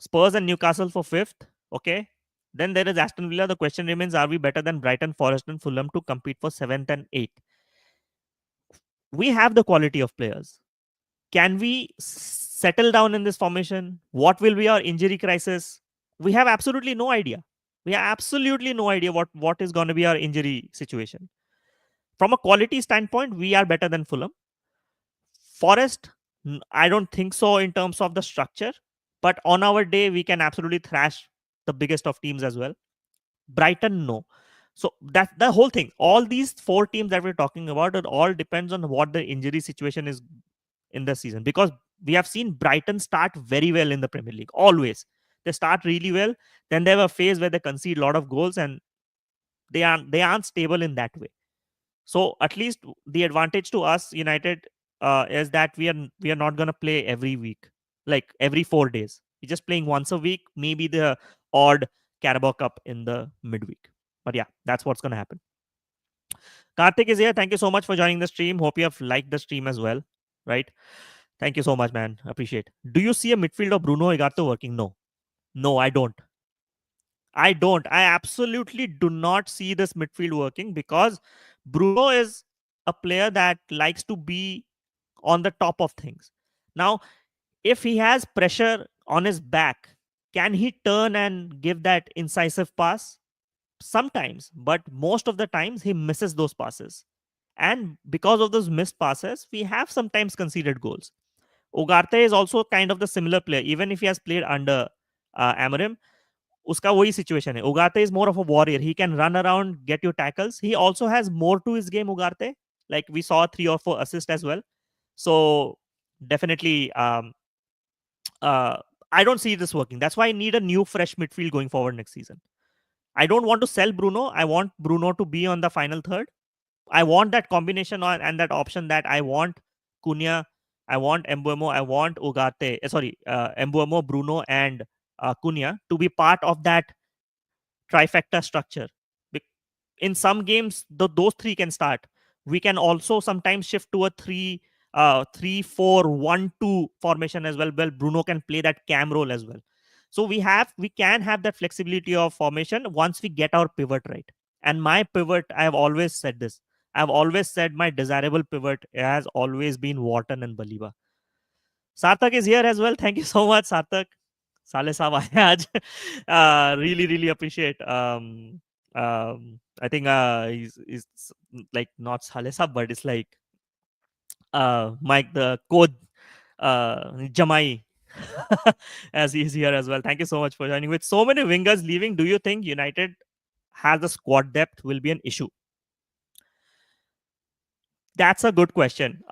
S1: Spurs and Newcastle for fifth. Okay. Then there is Aston Villa. The question remains, are we better than Brighton, Forest, and Fulham to compete for seventh and eighth? We have the quality of players. Can we settle down in this formation? What will be our injury crisis? We have absolutely no idea. We have absolutely no idea what is going to be our injury situation. From a quality standpoint, we are better than Fulham. Forest, I don't think so in terms of the structure, but on our day, we can absolutely thrash the biggest of teams as well. Brighton, no. So that's the whole thing. All these four teams that we're talking about, it all depends on what the injury situation is in the season. Because we have seen Brighton start very well in the Premier League. Always. They start really well. Then they have a phase where they concede a lot of goals and they aren't stable in that way. So at least the advantage to us, United, is that we are not going to play every week. like every 4 days. He's just playing once a week, maybe the odd Carabao Cup in the midweek. But yeah, that's what's going to happen. Karthik is here. Thank you so much for joining the stream. Hope you have liked the stream as well. Right? Thank you so much, man. Appreciate. Do you see a midfield of Bruno Igarte working? No. No, I don't. I don't. I absolutely do not see this midfield working because Bruno is a player that likes to be on the top of things. Now, if he has pressure on his back, can he turn and give that incisive pass? Sometimes, but most of the times he misses those passes. And because of those missed passes, we have sometimes conceded goals. Ugarte is also kind of the similar player, even if he has played under Amorim. Uska वही situation है. Ugarte is more of a warrior. He can run around, get you tackles. He also has more to his game, Ugarte. Like we saw 3 or 4 assists as well. So definitely, uh, I don't see this working. That's why I need a new, fresh midfield going forward next season. I don't want to sell Bruno. I want Bruno to be on the final third. I want that combination and that option that I want Cunha, I want Mbeumo, I want Ugarte, Mbeumo, Bruno, and Cunha to be part of that trifecta structure. In some games, those three can start. We can also sometimes shift to a 3-4-1-2 formation as well. Well, Bruno can play that cam role as well. So we can have that flexibility of formation once we get our pivot right. And my pivot, I have always said this. I've always said my desirable pivot has always been Wharton and Baliba. Sarthak is here as well. Thank you so much, Sarthak. साले साहब आए हैं आज. Really, really appreciate. I think he's like not Saleh Saab, but it's like Mike the code Jamai as he's here as well. Thank you so much for joining. With so many wingers leaving, do you think United has the squad depth will be an issue? That's a good question.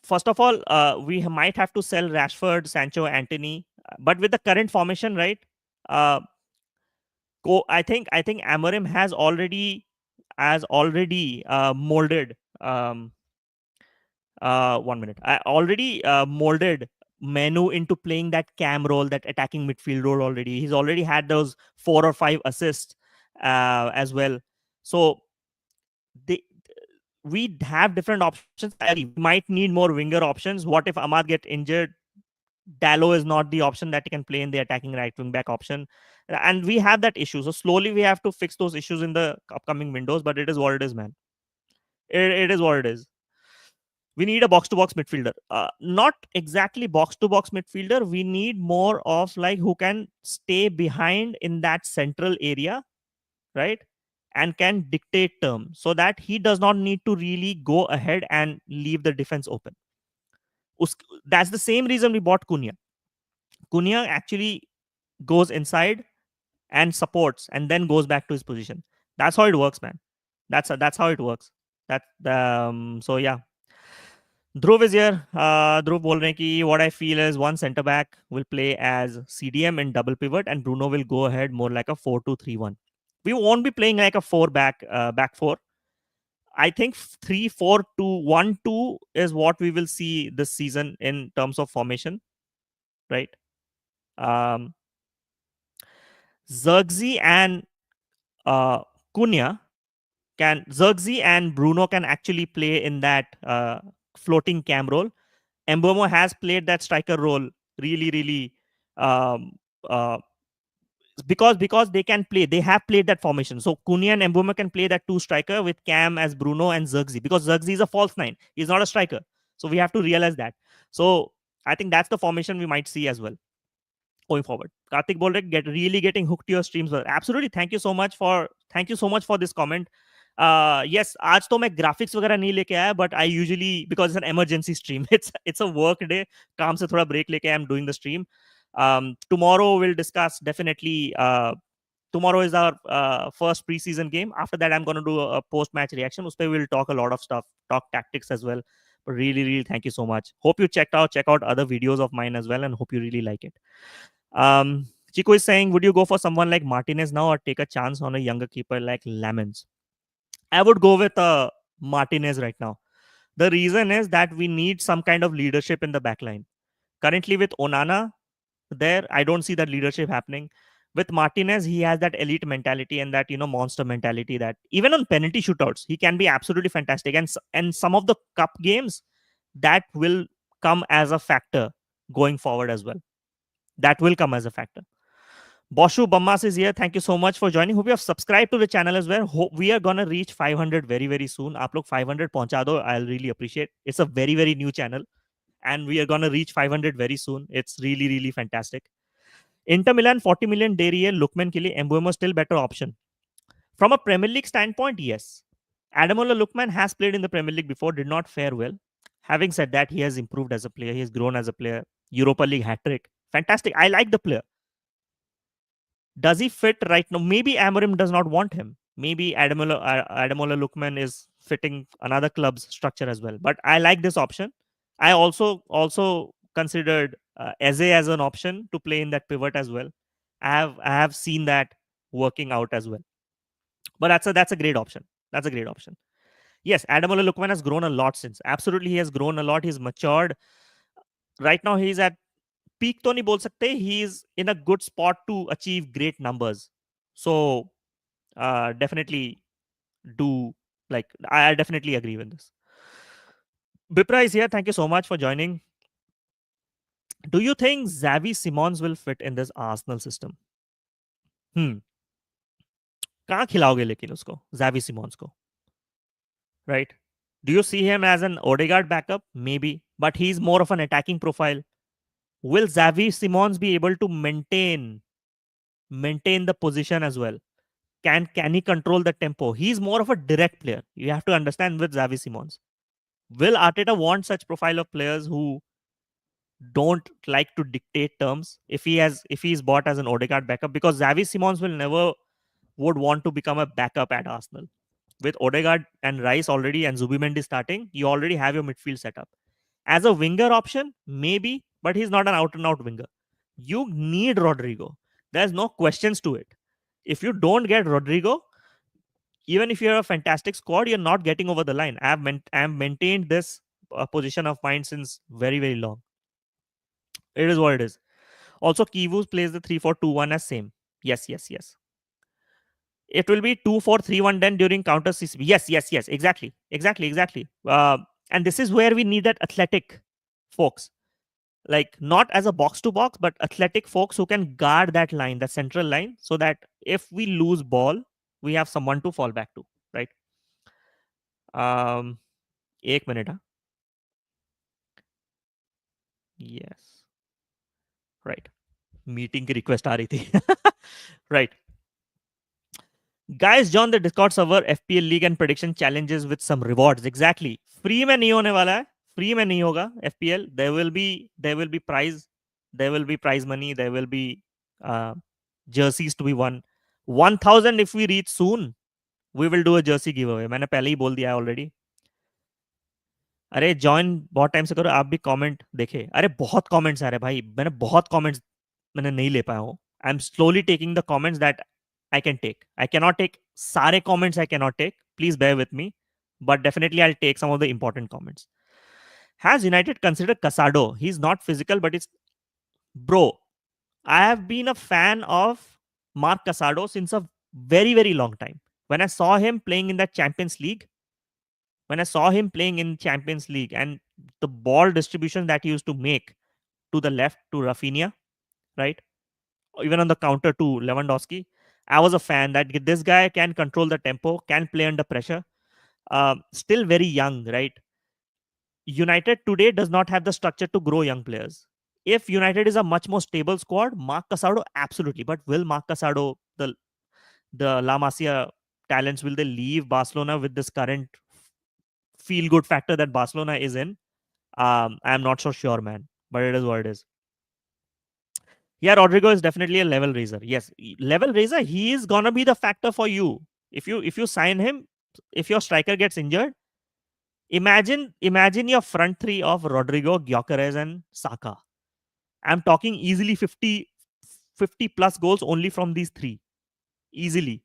S1: First of all, we might have to sell Rashford, Sancho, Anthony, but with the current formation, right? Uh, I think Amorim has already molded. 1 minute. I already molded Menu into playing that cam role, that attacking midfield role already. He's already had those 4 or 5 assists as well. So they we have different options. I agree. We might need more winger options. What if Ahmad get injured? Dallo is not the option that he can play in the attacking right wing back option. And we have that issue. So slowly we have to fix those issues in the upcoming windows, but it is what it is, man. It is what it is. We need a box to box midfielder. Not exactly box to box midfielder. We need more of like who can stay behind in that central area, right? And can dictate terms so that he does not need to really go ahead and leave the defense open. That's the same reason we bought Cunha. Cunha actually goes inside and supports and then goes back to his position. That's how it works, man. That's how it works. That so yeah. Dhruv is here. Dhruv बोल रहे हैं कि what I feel is one centre back will play as CDM in double pivot and Bruno will go ahead more like a 4-2-3-1. We won't be playing like a back four. I think 3-4-2-1-2 is what we will see this season in terms of formation, right? Um, Zirkzee and Cunha Zirkzee and Bruno can actually play in that floating cam role. Mbeumo has played that striker role really, really um, uh, because they have played that formation. So Cunha and Mbeumo can play that two striker with Cam as Bruno and Zirkzee because Zirkzee is a false nine. He's not a striker. So we have to realize that. So I think that's the formation we might see as well going forward. Karthik Bolrek really getting hooked to your streams. Well, absolutely. Thank you so much for this comment. Yes, आज तो मैं graphics वगैरह नहीं लेके आया, but I usually because it's an emergency stream. It's a work day. काम से थोड़ा break लेके I'm doing the stream. Tomorrow we'll discuss definitely. Tomorrow is our first preseason game. After that, I'm going to do a post-match reaction. Uspe we'll talk a lot of stuff, talk tactics as well. But really, really, thank you so much. Hope you check out other videos of mine as well, and hope you really like it. Chico is saying, would you go for someone like Martinez now or take a chance on a younger keeper like Lamens? I would go with Martinez right now. The reason is that we need some kind of leadership in the backline. Currently with Onana there, I don't see that leadership happening. With Martinez, he has that elite mentality and that monster mentality that even on penalty shootouts, he can be absolutely fantastic. And some of the cup games that will come as a factor going forward as well. That will come as a factor. Boshu Bammas is here. Thank you so much for joining. Hope you have subscribed to the channel as well. Hope we are gonna reach 500 very very soon. आप लोग 500 पहुंचा दो. I'll really appreciate. It's a very very new channel, and we are gonna reach 500 very soon. It's really really fantastic. Inter Milan 40 million दे रही है Luckmann के लिए. Mbeumo still better option. From a Premier League standpoint, yes. Adamola Lookman has played in the Premier League before, did not fare well. Having said that, he has improved as a player. He has grown as a player. Europa League hat trick. Fantastic. I like the player. Does he fit right now? Maybe Amorim does not want him. Maybe Adamola Lookman is fitting another club's structure as well. But I like this option. I also considered Eze as an option to play in that pivot as well. I have seen that working out as well. But that's a great option. That's a great option. Yes, Adamola Lookman has grown a lot since. Absolutely, he has grown a lot. He's matured. Right now, he's at peak तो नहीं बोल सकते. He is in a good spot to achieve great numbers. So definitely do I definitely agree with this. Bipra is here. Thank you so much for joining. Do you think Xavi Simons will fit in this Arsenal system? कहाँ खिलाओगे लेकिन उसको Xavi Simons को, right? Do you see him as an Odegaard backup? Maybe, but he's more of an attacking profile. Will Xavi Simons be able to maintain the position as well? Can he control the tempo? He's more of a direct player. You have to understand with Xavi Simons. Will Arteta want such profile of players who don't like to dictate terms if he's bought as an Odegaard backup? Because Xavi Simons will never would want to become a backup at Arsenal. With Odegaard and Rice already and Zubimendi starting, you already have your midfield setup. As a winger option, maybe, but he's not an out and out winger. You need Rodrigo. There's no questions to it. If you don't get Rodrigo, even if you're a fantastic squad, you're not getting over the line. I've maintained this position of mine since very, very long. It is what it is. Also, Kivu plays the 3-4-2-1 as same. Yes. It will be 2-4-3-1 then during counter CCB. Yes. Exactly. And this is where we need that athletic folks. Like not as a box to box, but athletic folks who can guard that line, the central line, so that if we lose ball, we have someone to fall back to, right? एक minute. Yes. Right. Meeting की request आ रही थी. Right. Guys, join the Discord server, FPL League and prediction challenges with some rewards. Exactly. Free में नहीं होने वाला है. Free में नहीं होगा FPL. There will be prize. There will be prize money. There will be jerseys to be won. 1000 if we reach soon, we will do a jersey giveaway. मैंने पहले ही बोल दिया already. अरे ज्वाइन बहुत टाइम से करो. आप भी कमेंट देखे. अरे बहुत कमेंट्स आ रहे भाई. मैंने नहीं ले पाया हूँ. I am slowly taking the comments that I can take. I cannot take sare comments. I cannot take. Please bear with me. But definitely I'll take some of the important comments. Has United considered Casado? He's not physical, but it's... Bro, I have been a fan of Mark Casado since a very, very long time. When I saw him playing in that Champions League, and the ball distribution that he used to make to the left to Rafinha, right? Even on the counter to Lewandowski, I was a fan that this guy can control the tempo, can play under pressure. Still very young, right? United today does not have the structure to grow young players. If United is a much more stable squad, Mark Casado, absolutely. But will Mark Casado, the La Masia talents, will they leave Barcelona with this current feel-good factor that Barcelona is in? I'm not so sure, man. But it is what it is. Yeah, Rodrigo is definitely a level raiser. Yes, level raiser. He is gonna be the factor for you. If you sign him, if your striker gets injured, imagine your front three of Rodrigo, Gyökeres, and Saka. I'm talking easily 50 plus goals only from these three. Easily.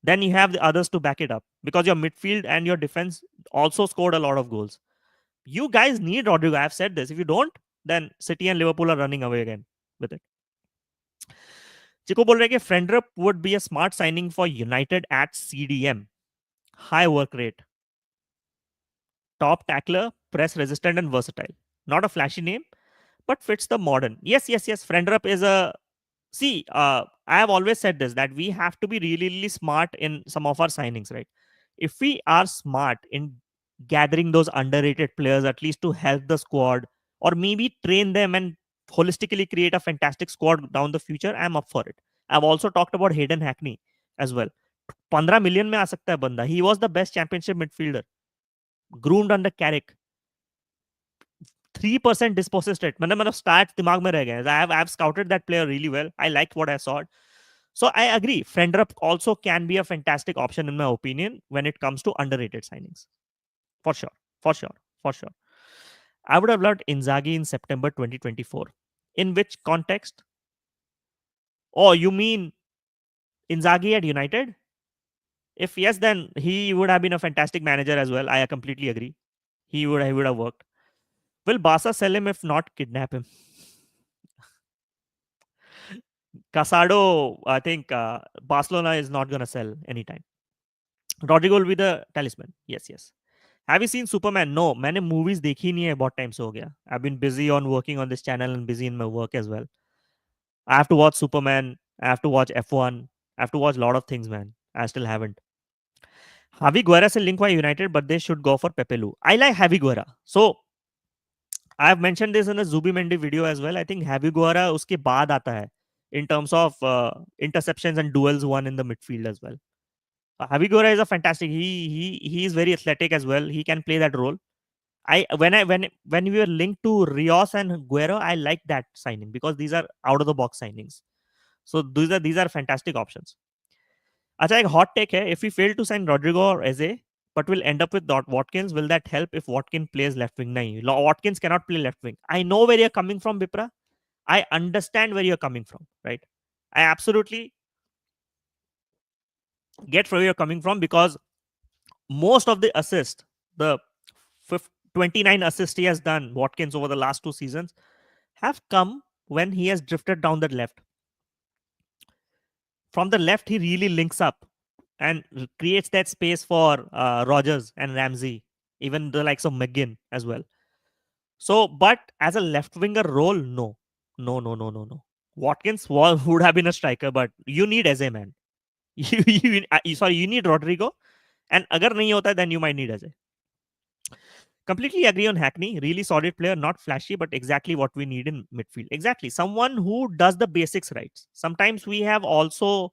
S1: Then you have the others to back it up because your midfield and your defense also scored a lot of goals. You guys need Rodrigo. I've said this. If you don't, then City and Liverpool are running away again with it. Chico बोल रहे हैं कि फ्रेंडरप would be a smart signing for United at CDM. High work rate, top tackler, press resistant and versatile. Not a flashy name, but fits the modern. Yes, yes, yes. Frienderup is a see. I have always said this, that we have to be really, really smart in some of our signings, right? If we are smart in gathering those underrated players, at least to help the squad, or maybe train them and holistically create a fantastic squad down the future, I'm up for it. I've also talked about Hayden Hackney as well. 15 million में आ सकता है बंदा. He was the best championship midfielder, groomed under Carrick. 3% dispossessed rate. मतलब stats दिमाग में रह गए. I've scouted that player really well. I liked what I saw. So I agree. Frienderup also can be a fantastic option in my opinion when it comes to underrated signings. For sure. For sure. For sure. I would have loved Inzaghi in September 2024. In which context? Oh, you mean Inzaghi at United? If yes, then he would have been a fantastic manager as well. I completely agree. He would have worked. Will Barca sell him if not kidnap him? Casado, I think Barcelona is not going to sell anytime. Rodrigo will be the talisman. Yes, yes. Have you seen Superman? No, मैंने movies देखी नहीं है बहुत time से हो गया. I've been busy on working on this channel and busy in my work as well. I have to watch Superman. I have to watch F1. I have to watch a lot of things, man. I still haven't. Javi Guerra से link हुआ United, but they should go for Pepelu. I like Javi Guerra. So I have mentioned this in a Zubi Mendy video as well. I think Javi Guerra उसके बाद आता है in terms of interceptions and duels won in the midfield as well. Javi Guerra is a fantastic. He is very athletic as well. He can play that role. When we were linked to Rios and Guerrero, I like that signing because these are out of the box signings. So these are fantastic options. अच्छा एक hot take है. If we fail to sign Rodrigo or Eze, but will end up with Watkins, will that help if Watkins plays left wing? नहीं, Watkins cannot play left wing. I know where you're coming from, Bipra. I understand where you're coming from, right? I absolutely get where you're coming from because most of the assists, the 29 assists he has done, Watkins, over the last 2 seasons, have come when he has drifted down the left. From the left, he really links up and creates that space for Rogers and Ramsey, even the likes of McGinn as well. So, but as a left winger role, no. No, no, no, no, no. Watkins would have been a striker, but you need Eze, man. You need Rodrigo. And agar nahi hota, then you might need Eze. Completely agree on Hackney. Really solid player, not flashy, but exactly what we need in midfield. Exactly. Someone who does the basics right. Sometimes we have also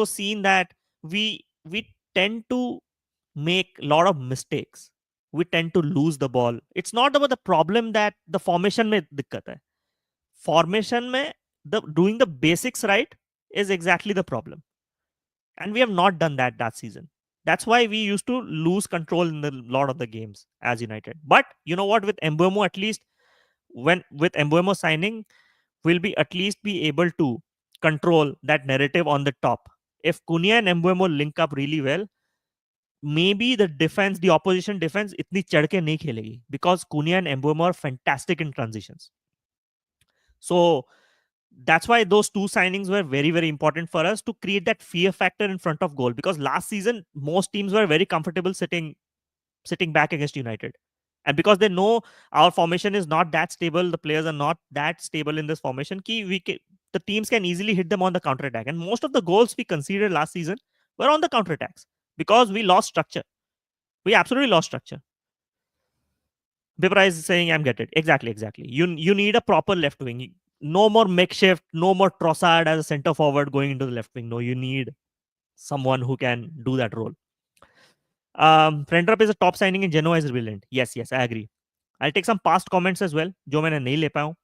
S1: seen that we tend to make a lot of mistakes. We tend to lose the ball. It's not about the problem that the formation mein dikkat hai. Formation mein doing the basics right is exactly the problem. And we have not done that season. That's why we used to lose control in a lot of the games as United. But you know what? With Mbeumo, at least with Mbeumo signing, we'll be at least be able to control that narrative on the top. If Cunha and Mbeumo link up really well, maybe the opposition defense itni chad ke nahi khelegi because Cunha and Mbeumo are fantastic in transitions. So that's why those two signings were very, very important for us to create that fear factor in front of goal. Because last season, most teams were very comfortable sitting back against United. And because they know our formation is not that stable, the players are not that stable in this formation, the teams can easily hit them on the counter attack. And most of the goals we conceded last season were on the counter attacks because we lost structure. We absolutely lost structure. Bipra is saying, I'm get it. Exactly. You need a proper left wing. No more makeshift, no more Trossard as a center forward going into the left wing. No, you need someone who can do that role. Friendrup is a top signing in Genoa is brilliant. Yes, I agree. I'll take some past comments as well, जो मैंने नहीं ले पाया हूँ.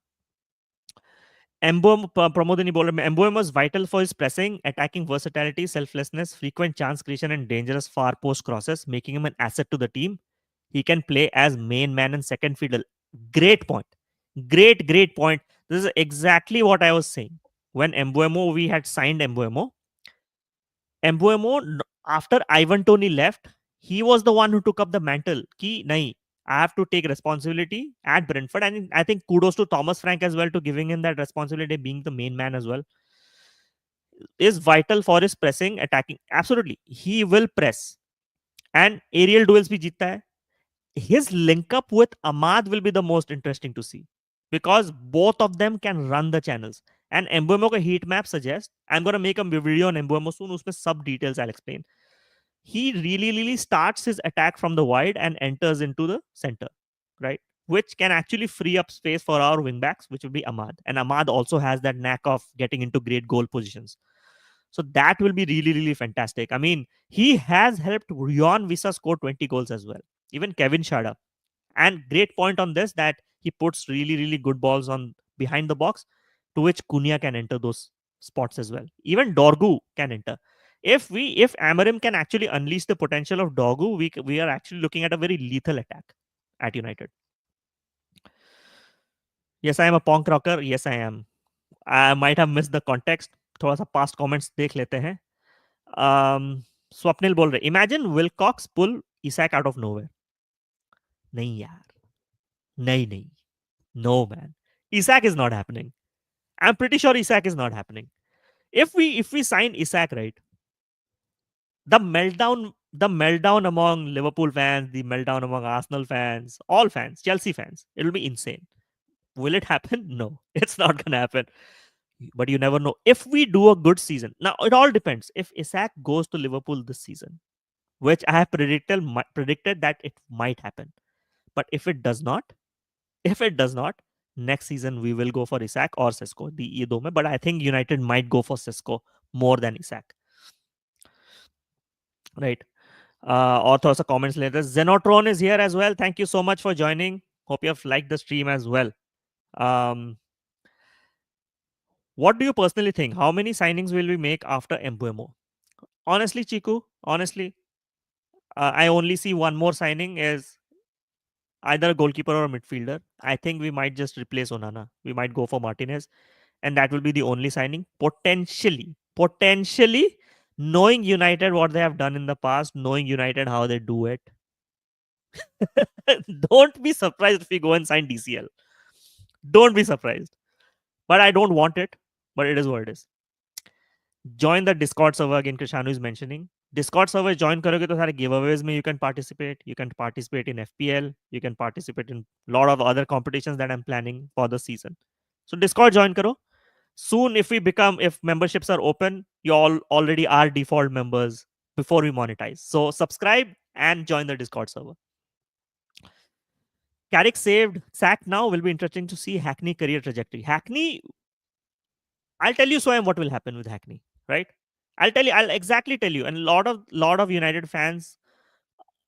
S1: Pramodini बोल रहे हैं, Mbeumo was vital for his pressing, attacking versatility, selflessness, frequent chance creation, and dangerous far post crosses, making him an asset to the team. He can play as main man and second fiddle. Great point. Great point. This is exactly what I was saying. When we had signed Mbeumo, after Ivan Toney left, he was the one who took up the mantle. Ki nahi, I have to take responsibility at Brentford, and I think kudos to Thomas Frank as well to giving him that responsibility, being the main man as well. Is vital for his pressing, attacking. Absolutely, he will press and aerial duels bhi jeetta hai. His link up with Ahmad will be the most interesting to see because both of them can run the channels. And Mbeumo ka heat map suggests, I'm going to make a video on Mbeumo soon. Usme sub details I'll explain. He really starts his attack from the wide and enters into the center, right? Which can actually free up space for our wingbacks, which will be Ahmad. And Ahmad also has that knack of getting into great goal positions. So that will be really fantastic. I mean, he has helped Ryan Visa score 20 goals as well. Even Kevin Shada. And great point on this that he puts really good balls on behind the box, to which Cunha can enter those spots as well. Even Dorgu can enter. If Amorim can actually unleash the potential of Dorgu, we are actually looking at a very lethal attack at United. Yes, I am a punk rocker. Yes, I am. I might have missed the context. थोड़ा सा past comments देख लेते हैं. स्वप्निल बोल रहे, imagine Wilcox pull Isak out of nowhere. नहीं यार, नहीं. No man. Isak is not happening. I'm pretty sure Isak is not happening. If we sign Isak, right, the meltdown among Liverpool fans, the meltdown among Arsenal fans, all fans, Chelsea fans, it'll be insane. Will it happen? No, it's not gonna happen. But you never know. If we do a good season, now it all depends. If Isak goes to Liverpool this season, which I have predicted that it might happen, but if it does not, next season we will go for Isak or Sesko. ये दो में, but I think United might go for Sesko more than Isak. Right. और थोड़ा सा comments later. Zenotron is here as well. Thank you so much for joining. Hope you have liked the stream as well. Um, what do you personally think? How many signings will we make after Mbeumo? Honestly, Chiku, honestly, I only see one more signing is either a goalkeeper or a midfielder. I think we might just replace Onana. We might go for Martinez, and that will be the only signing. Potentially, knowing United what they have done in the past, knowing United how they do it, don't be surprised if we go and sign DCL. Don't be surprised. But I don't want it. But it is what it is. Join the Discord server again. Krishanu is mentioning. Discord server join करोगे तो सारे giveaways में you can participate. You can participate in FPL. You can participate in a lot of other competitions that I'm planning for the season. So Discord join karo. Soon, if memberships are open, you all already are default members before we monetize. So subscribe and join the Discord server. Carrick saved, sacked now. Will be interesting to see Hackney career trajectory. Hackney, I'll tell you what will happen with Hackney, right? I'll exactly tell you. And a lot of United fans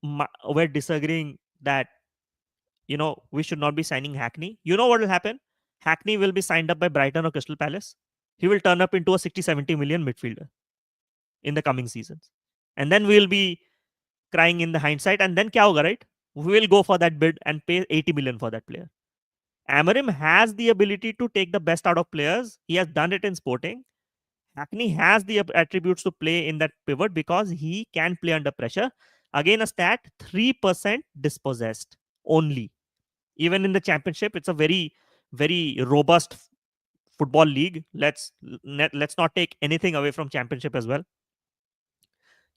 S1: were disagreeing that we should not be signing Hackney. You know what will happen? Hackney will be signed up by Brighton or Crystal Palace. He will turn up into a 60-70 million midfielder in the coming seasons. And then we'll be crying in the hindsight. And then kya hoga, right? We will go for that bid and pay 80 million for that player. Amorim has the ability to take the best out of players. He has done it in Sporting. Hackney has the attributes to play in that pivot because he can play under pressure. Again, a stat 3% dispossessed only. Even in the championship, it's a very robust football league. Let's not take anything away from championship as well.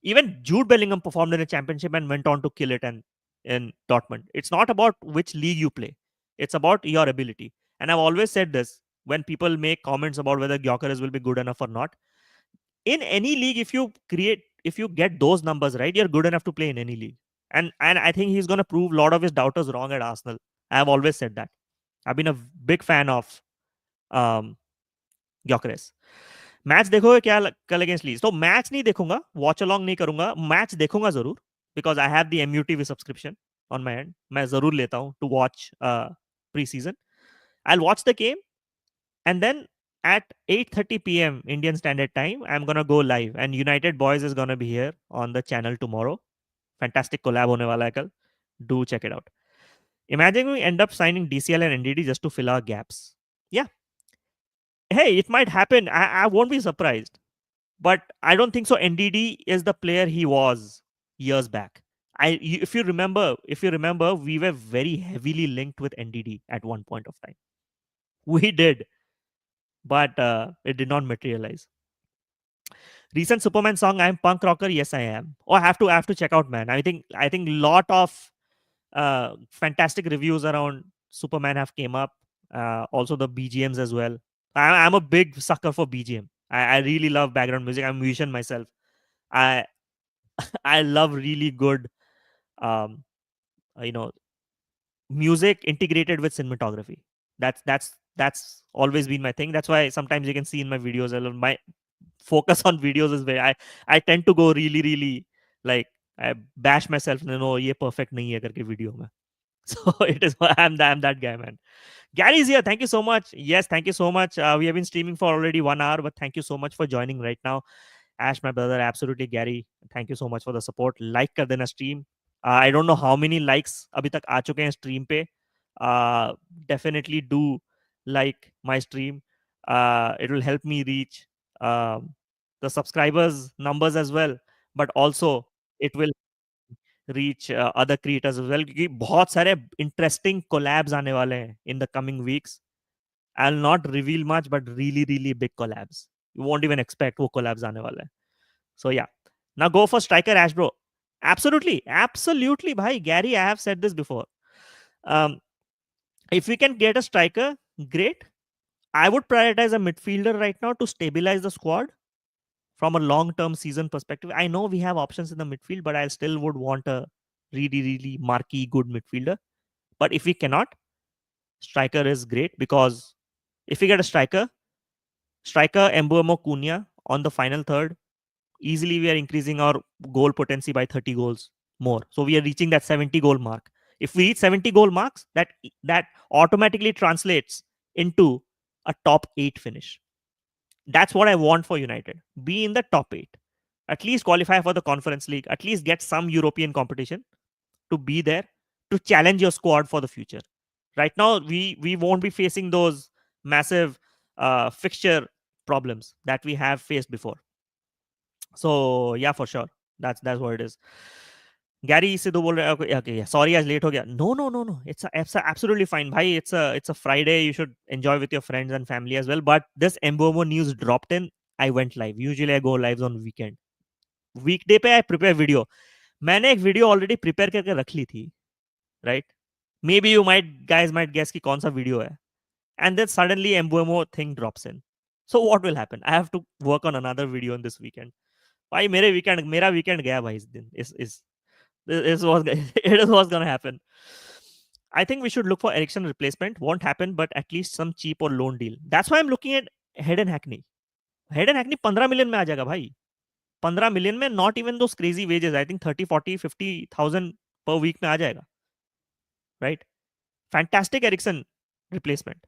S1: Even Jude Bellingham performed in a championship and went on to kill it in Dortmund. It's not about which league you play. It's about your ability. And I've always said this when people make comments about whether Gyökeres will be good enough or not. In any league, if you get those numbers right, you're good enough to play in any league. And I think he's going to prove a lot of his doubters wrong at Arsenal. I have always said that. I've been a big fan of Gyökeres. Match देखोगे क्या कल against Leeds? तो match नहीं देखूंगा, watch along नहीं करूंगा, match देखूंगा जरूर because I have the MUTV subscription on my end. मैं जरूर लेता हूं to watch pre season. I watch the game and then at 8:30 p.m. Indian Standard Time, I'm gonna go live, and United Boys is gonna be here on the channel tomorrow. Fantastic collab होने वाला है कल. Do check it out. Imagine we end up signing DCL and NDD just to fill our gaps. Yeah. Hey, it might happen. I won't be surprised. But I don't think so. NDD is the player he was years back. If you remember, we were very heavily linked with NDD at one point of time. We did, but it did not materialize. Recent Superman song, I'm punk rocker. Yes, I am. Oh, I have to check out, man. I think lot of fantastic reviews around Superman have came up. Also the BGMs as well. I'm a big sucker for BGM. I really love background music. I'm a musician myself. I I love really good um you know music integrated with cinematography. That's always been my thing. That's why sometimes you can see in my videos, my focus on videos is very, I tend to go really like, I bash myself, ये perfect नहीं है करके video में. So it is, I'm that guy, man. Gary's here. Thank you so much. Yes, thank you so much. We have been streaming for already 1 hour, but thank you so much for joining right now. Ash, my brother, absolutely, Gary. Thank you so much for the support. Like कर देना stream. I don't know how many likes अभी तक आ चुके हैं stream पे. Definitely do like my stream. It will help me reach um, the subscribers numbers as well, but also it will reach other creators as well, क्योंकि बहुत सारे interesting collabs आने वाले हैं in the coming weeks. I'll not reveal much, but really big collabs. You won't even expect वो collabs आने वाले हैं. So yeah, now go for striker, Ash bro. Absolutely, bhai. Gary, I have said this before. Um, if we can get a striker, great. I would prioritize a midfielder right now to stabilize the squad from a long-term season perspective. I know we have options in the midfield, but I still would want a really marquee good midfielder. But if we cannot, striker is great, because if we get a striker Mbeumo Cunha on the final third, easily we are increasing our goal potency by 30 goals more. So we are reaching that 70 goal mark. If we reach 70 goal marks, that automatically translates into a top 8 finish. That's what I want for United. Be in the top 8. At least qualify for the Conference League. At least get some European competition, to be there, to challenge your squad for the future. Right now, we won't be facing those massive fixture problems that we have faced before. So yeah, for sure, that's what it is. Gary Sidhu बोल रहे हैं, okay, okay, yeah, sorry आज late हो गया. No, it's absolutely fine भाई. It's a Friday. You should enjoy with your friends and family as well. But this Mbeumo news dropped in, I went live. Usually I go live on weekend. Weekday पे I prepare video. मैंने एक video already prepare करके रख ली थी, right? Maybe you might guys might guess कि कौन सा वीडियो है, and then suddenly Mbeumo thing drops in. So what will happen? I have to work on another video in this weekend. भाई मेरा वीकेंड गया भाई इस दिन. इस this was it was gonna happen. I think we should look for Ericsson replacement. Won't happen, but at least some cheap or loan deal. That's why I'm looking at Hayden Hackney. Hayden Hackney 15 million में आ जाएगा भाई. 15 million में, not even those crazy wages. I think 30, 40, 50,000 per week में आ जाएगा. Right? Fantastic Ericsson replacement.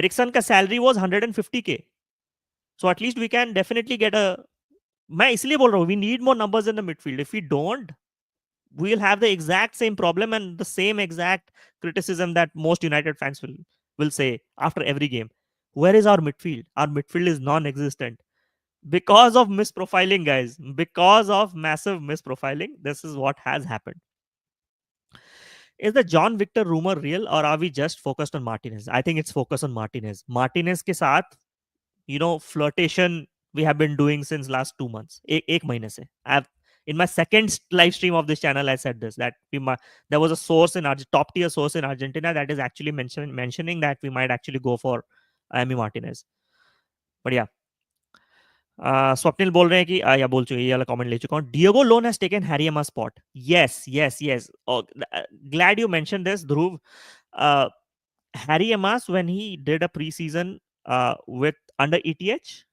S1: Ericsson का salary was 150k. So at least we can definitely get a. मैं इसलिए बोल रहा हूँ, we need more numbers in the midfield. If we don't, we'll have the exact same problem and the same exact criticism that most United fans will say after every game. Where is our midfield? Our midfield is non-existent because of misprofiling, guys. Because of massive misprofiling, this is what has happened. Is the John Victor rumor real, or are we just focused on Martinez? I think it's focused on Martinez. Martinez ke saath, flirtation we have been doing since last 2 months. Ek mahine se. In my second live stream of this channel, I said this, that there was a source in top tier source in Argentina that is actually mentioning that we might actually go for Emi Martinez. But yeah, Swapnil बोल रहे हैं कि या बोल चुके, ये वाला comment ले चुका हूँ. Diego Lone has taken Harry Emma's spot. Yes. Oh, glad you mentioned this, Dhruv. Harry Emas, when he did a preseason with under ETH,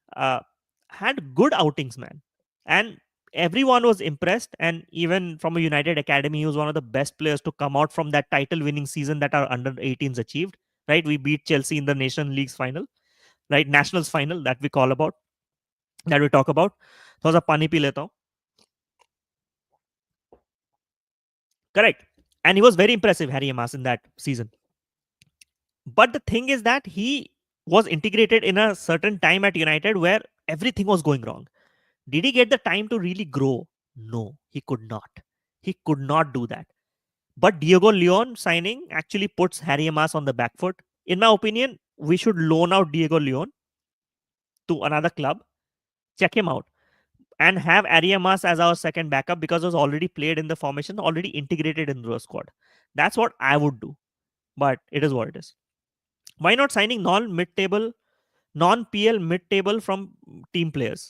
S1: had good outings, man. And everyone was impressed. And even from a United Academy, he was one of the best players to come out from that title winning season that our under 18s achieved. Right? We beat Chelsea in the Nation League's final, right? Nationals final that we talk about. थोड़ा सा पानी P लेता हूँ. Correct. And he was very impressive, Harry Emas, in that season. But the thing is that he was integrated in a certain time at United where everything was going wrong. Did he get the time to really grow? No, he could not. He could not do that. But Diego Leon signing actually puts Harry Maas on the back foot. In my opinion, we should loan out Diego Leon to another club, check him out, and have Ariamas as our second backup because he was already played in the formation, already integrated into the squad. That's what I would do. But it is what it is. Why not signing non-PL mid-table from team players?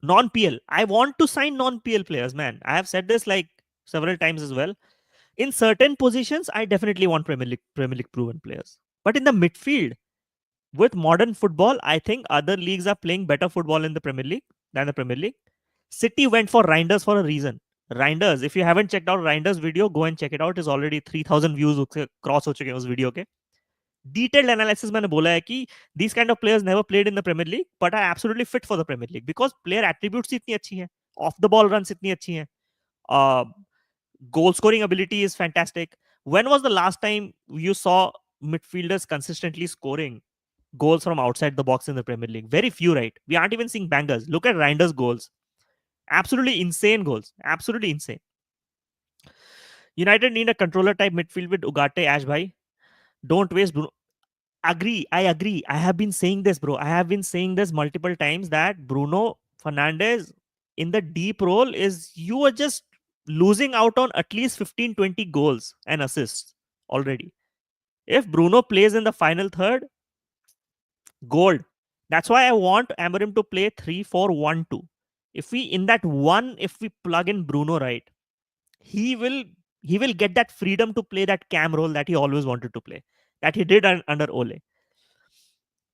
S1: Non-PL. I want to sign non-PL players, man. I have said this like several times as well. In certain positions, I definitely want Premier League proven players. But in the midfield, with modern football, I think other leagues are playing better football in the Premier League than the Premier League. City went for Reinders for a reason. Reinders, if you haven't checked out Reinders video, go and check it out. It's already 3,000 views cross हो चुके हैं उस video के. Detailed analysis मैंने बोला है कि these kind of players never played in the Premier League, but are absolutely fit for the Premier League because player attributes इतनी अच्छी हैं, off the ball runs इतनी अच्छी हैं, uh, goal scoring ability is fantastic. When was the last time you saw midfielders consistently scoring goals from outside the box in the Premier League? Very few, right? We aren't even seeing bangers. Look at Reinders' goals. Absolutely insane goals. Absolutely insane. United need a controller type midfield with Ugarte, Ash Bhai. Don't waste Bruno. Agree. I agree. I have been saying this, bro. I have been saying this multiple times that Bruno Fernandes in the deep role is you are just losing out on at least 15, 20 goals and assists already. If Bruno plays in the final third, gold. That's why I want Amorim to play 3-4-1-2. If we in that one, if we plug in Bruno right, he will he will get that freedom to play that cam role that he always wanted to play, that he did under Ole.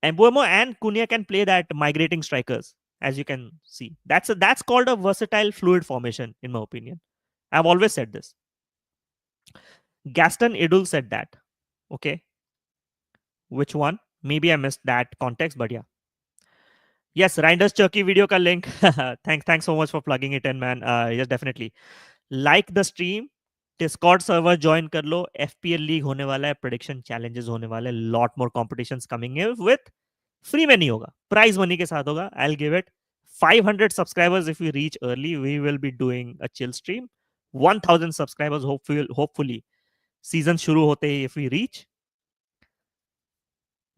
S1: Mbeumo and Cunha can play that migrating strikers, as you can see. That's called a versatile fluid formation, in my opinion. I've always said this. Gaston Idul said that. Okay. Which one? Maybe I missed that context, but yeah. Yes, Reinders Turkey video ka link. Thanks so much for plugging it in, man. Yes, definitely. Like the stream, Discord server join कर लो. FPL league होने वाला है, prediction challenges होने वाले, lot more competitions coming in with free में नहीं होगा, prize money के साथ होगा. I will give it 500 subscribers if we reach early, we will be doing a chill stream. 1000 subscribers hopefully season शुरू होते ही if we reach,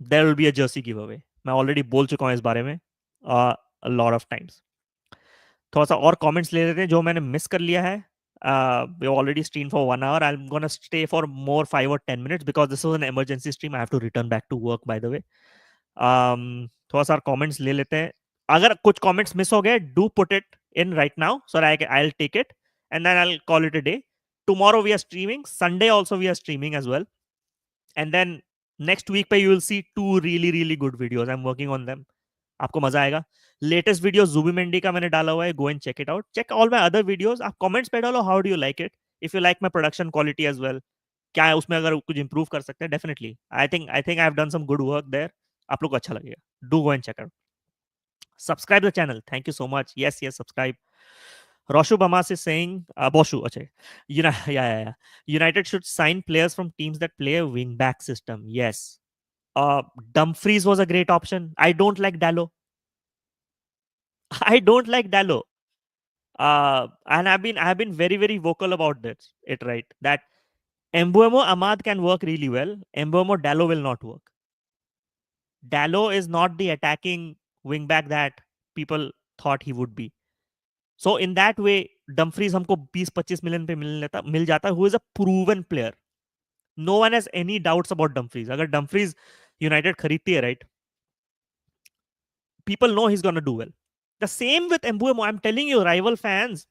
S1: there will be a jersey give away. मैं already बोल चुका हूं इस बारे में अ लॉट ऑफ टाइम्स. थोड़ा सा और कमेंट्स ले लेते हैं जो मैंने मिस कर लिया है. We already streamed for 1 hour. I'm gonna stay for more 5 or 10 minutes because this was an emergency stream. I have to return back to work, by the way. थोड़ा सा कमेंट्स ले लेते हैं. अगर कुछ कमेंट्स मिस हो गए, do put it in right now so that I'll take it and then I'll call it a day. Tomorrow we are streaming. Sunday also we are streaming as well. And then next week पे you will see 2 really good videos. I'm working on them. आपको मजा आएगा. Latest video जुबीमेंडी का मैंने डाला हुआ है, go and check it out. Check all my other videos. आप कमेंट्स पे डालो how do you like it, if you like my production quality as well. क्या है उसमें अगर कुछ इंप्रूव कर सकते हैं, definitely I have done some good work there. आप लोग को अच्छा लगेगा. Do go and check out. Subscribe the channel. Thank you so much. Yes subscribe. Roshu Bamas is saying, Boshu, okay. Yeah. United should sign players from teams that play a wing back system. Yes. Dumfries was a great option. I don't like Dallo. I don't like Dallo. And I've been very vocal about this. It right that Mbeumo Ahmad can work really well. Mbeumo Dallo will not work. Dallo is not the attacking wingback that people thought he would be. So in that way, Dumfries हमको 20-25 million पे मिल जाता, who is a proven player. No one has any doubts about Dumfries. अगर Dumfries United खरीदती है, right? People know he's gonna do well. The same with Mbeumo. I'm telling you, rival fans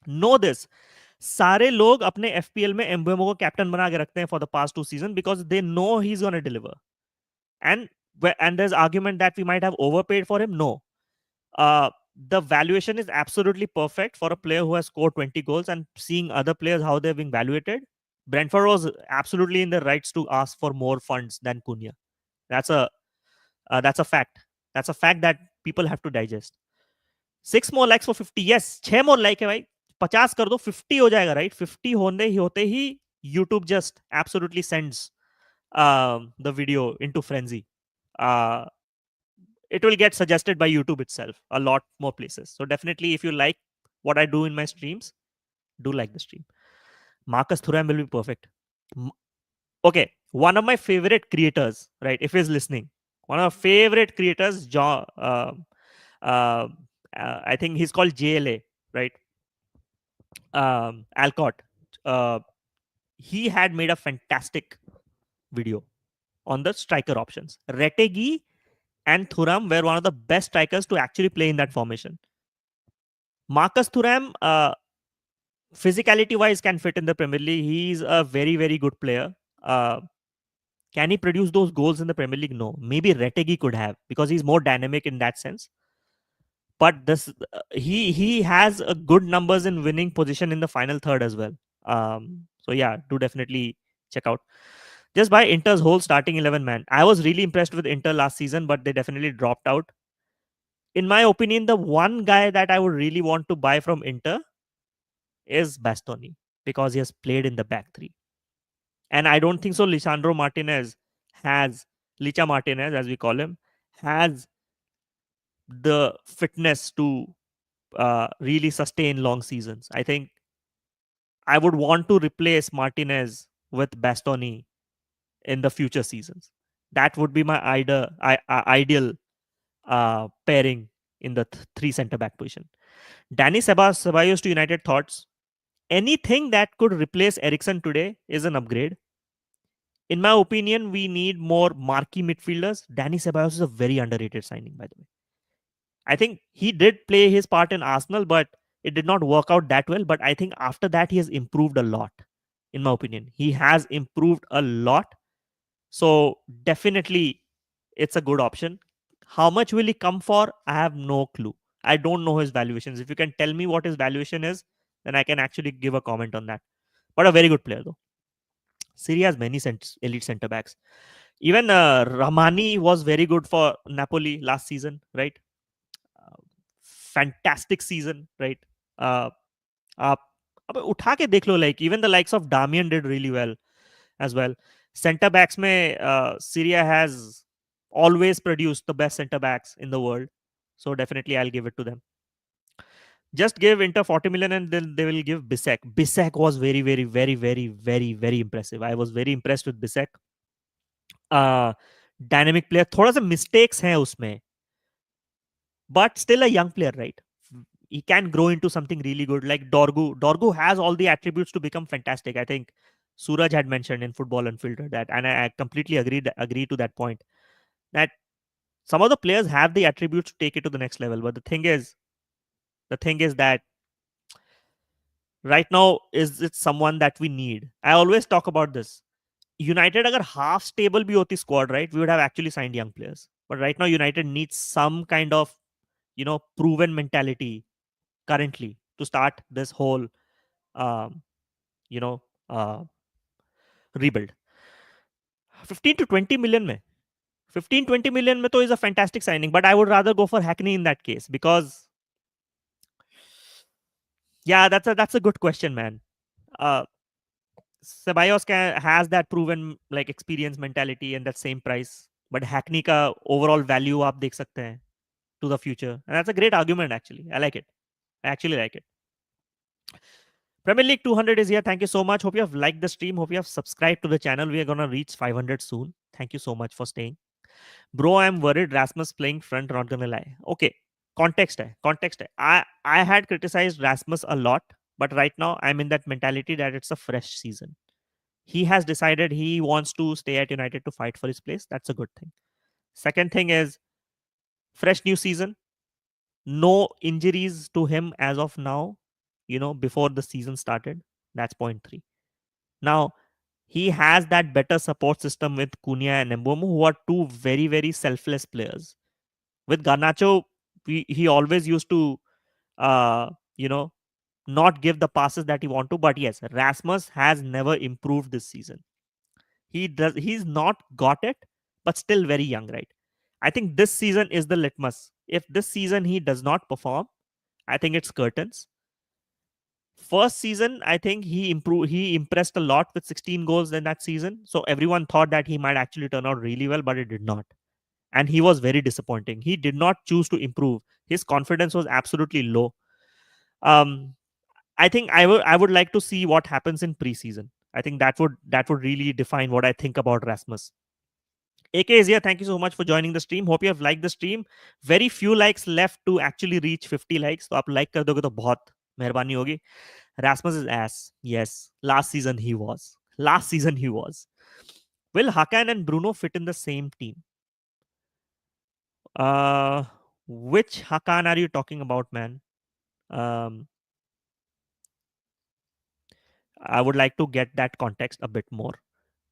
S1: know this. सारे लोग अपने FPL में एम्बुएमो को captain बना के रखते हैं for the past 2 season because they know he is gonna deliver. And there's argument that we might have overpaid for him. No, the valuation is absolutely perfect for a player who has scored 20 goals. And seeing other players how they're being valuated, Brentford was absolutely in their rights to ask for more funds than Cunha. That's a fact. That's a fact that people have to digest. 6 more likes for 50. Yes, 6 more like है भाई. 50 कर दो, 50 हो जाएगा, right? 50 होते ही YouTube just absolutely sends the video into frenzy. Uh, it will get suggested by YouTube itself a lot more places. So definitely, if you like what I do in my streams, Do like the stream. Marcus Thuram will be perfect. Okay, one of my favorite creators, right? If he's listening, one of my favorite creators, John. Uh, I think he's called JLA, right? Alcott. Uh, he had made a fantastic video on the striker options. Retegi and Thuram were one of the best strikers to actually play in that formation. Marcus Thuram, physicality wise, can fit in the Premier League. He's a very, very good player. Can he produce those goals in the Premier League? No. Maybe Retegi could have because he's more dynamic in that sense. But this he has a good numbers in winning position in the final third as well. So yeah, do definitely check out. Just by Inter's whole starting 11, man. I was really impressed with Inter last season, but they definitely dropped out. In my opinion, the one guy that I would really want to buy from Inter is Bastoni because he has played in the back three. And I don't think so. Lisandro Martinez has, Licha Martinez, as we call him, has the fitness to really sustain long seasons. I think I would want to replace Martinez with Bastoni in the future seasons. That would be my ideal pairing in the three centre back position. Danny Ceballos to United thoughts. Anything that could replace Ericsson today is an upgrade. In my opinion, we need more marquee midfielders. Danny Ceballos is a very underrated signing, by the way. I think he did play his part in Arsenal, but it did not work out that well. But I think after that, he has improved a lot, in my opinion. He has improved a lot. So definitely, it's a good option. How much will he come for? I have no clue. I don't know his valuations. If you can tell me what his valuation is, then I can actually give a comment on that. But a very good player, though. Syria has many elite centre backs. Even Ramani was very good for Napoli last season, right? Fantastic season, right? Uh, आप अब उठा के देख लो, like even the likes of Damian did really well as well. Centre backs में Syria has always produced the best centre backs in the world, so definitely I'll give it to them. Just give Inter 40 million and then they will give Bisek. Bisek was very, very, very, very, very, very impressive. I was very impressed with Bisek. Dynamic player. थोड़ा सा mistakes हैं उसमें, but still a young player, right? He can grow into something really good. Like Dorgu. Dorgu has all the attributes to become fantastic. I think Suraj had mentioned in Football Unfiltered that, and I completely agree to that point. That some of the players have the attributes to take it to the next level. But the thing is that right now, is it someone that we need? I always talk about this. United agar half stable bhi hoti squad, right? We would have actually signed young players. But right now, United needs some kind of, proven mentality currently to start this whole, um, you know, rebuild. 15 to 20 million mein. 15, 20 million mein to is a fantastic signing. But I would rather go for Hackney in that case because, yeah, that's a good question, man. Uh, Ceballos has that proven like experience mentality and that same price. But Hackney का overall value आप देख सकते हैं to the future. And that's a great argument actually. I like it. I actually like it. Premier League 200 is here. Thank you so much. Hope you have liked the stream. Hope you have subscribed to the channel. We are going to reach 500 soon. Thank you so much for staying. Bro, I'm worried Rasmus playing front, not going to lie. Okay. Context hai. I had criticized Rasmus a lot, but right now I'm in that mentality that it's a fresh season. He has decided he wants to stay at United to fight for his place. That's a good thing. Second thing is fresh new season. No injuries to him as of now, before the season started. That's point three. Now, he has that better support system with Cunha and Mbeumo, who are two very, very selfless players. With Garnacho, he always used to, uh, you know, not give the passes that he want to. But yes, Rasmus has never improved this season. He's not got it, but still very young, right? I think this season is the litmus. If this season he does not perform, I think it's curtains. First season, I think he impressed a lot with 16 goals in that season. So everyone thought that he might actually turn out really well, but it did not. And he was very disappointing. He did not choose to improve. His confidence was absolutely low. Um, I would like to see what happens in preseason. I think that would really define what I think about Rasmus. AK is here. Thank you so much for joining the stream. Hope you have liked the stream. Very few likes left to actually reach 50 likes. तो आप like कर दोगे तो बहुत मेहरबानी होगी. Rasmus is ass. Yes, last season he was. Last season he was. Will Hakan and Bruno fit in the same team? Uh, which Hakan are you talking about, man? Um, I would like to get that context a bit more.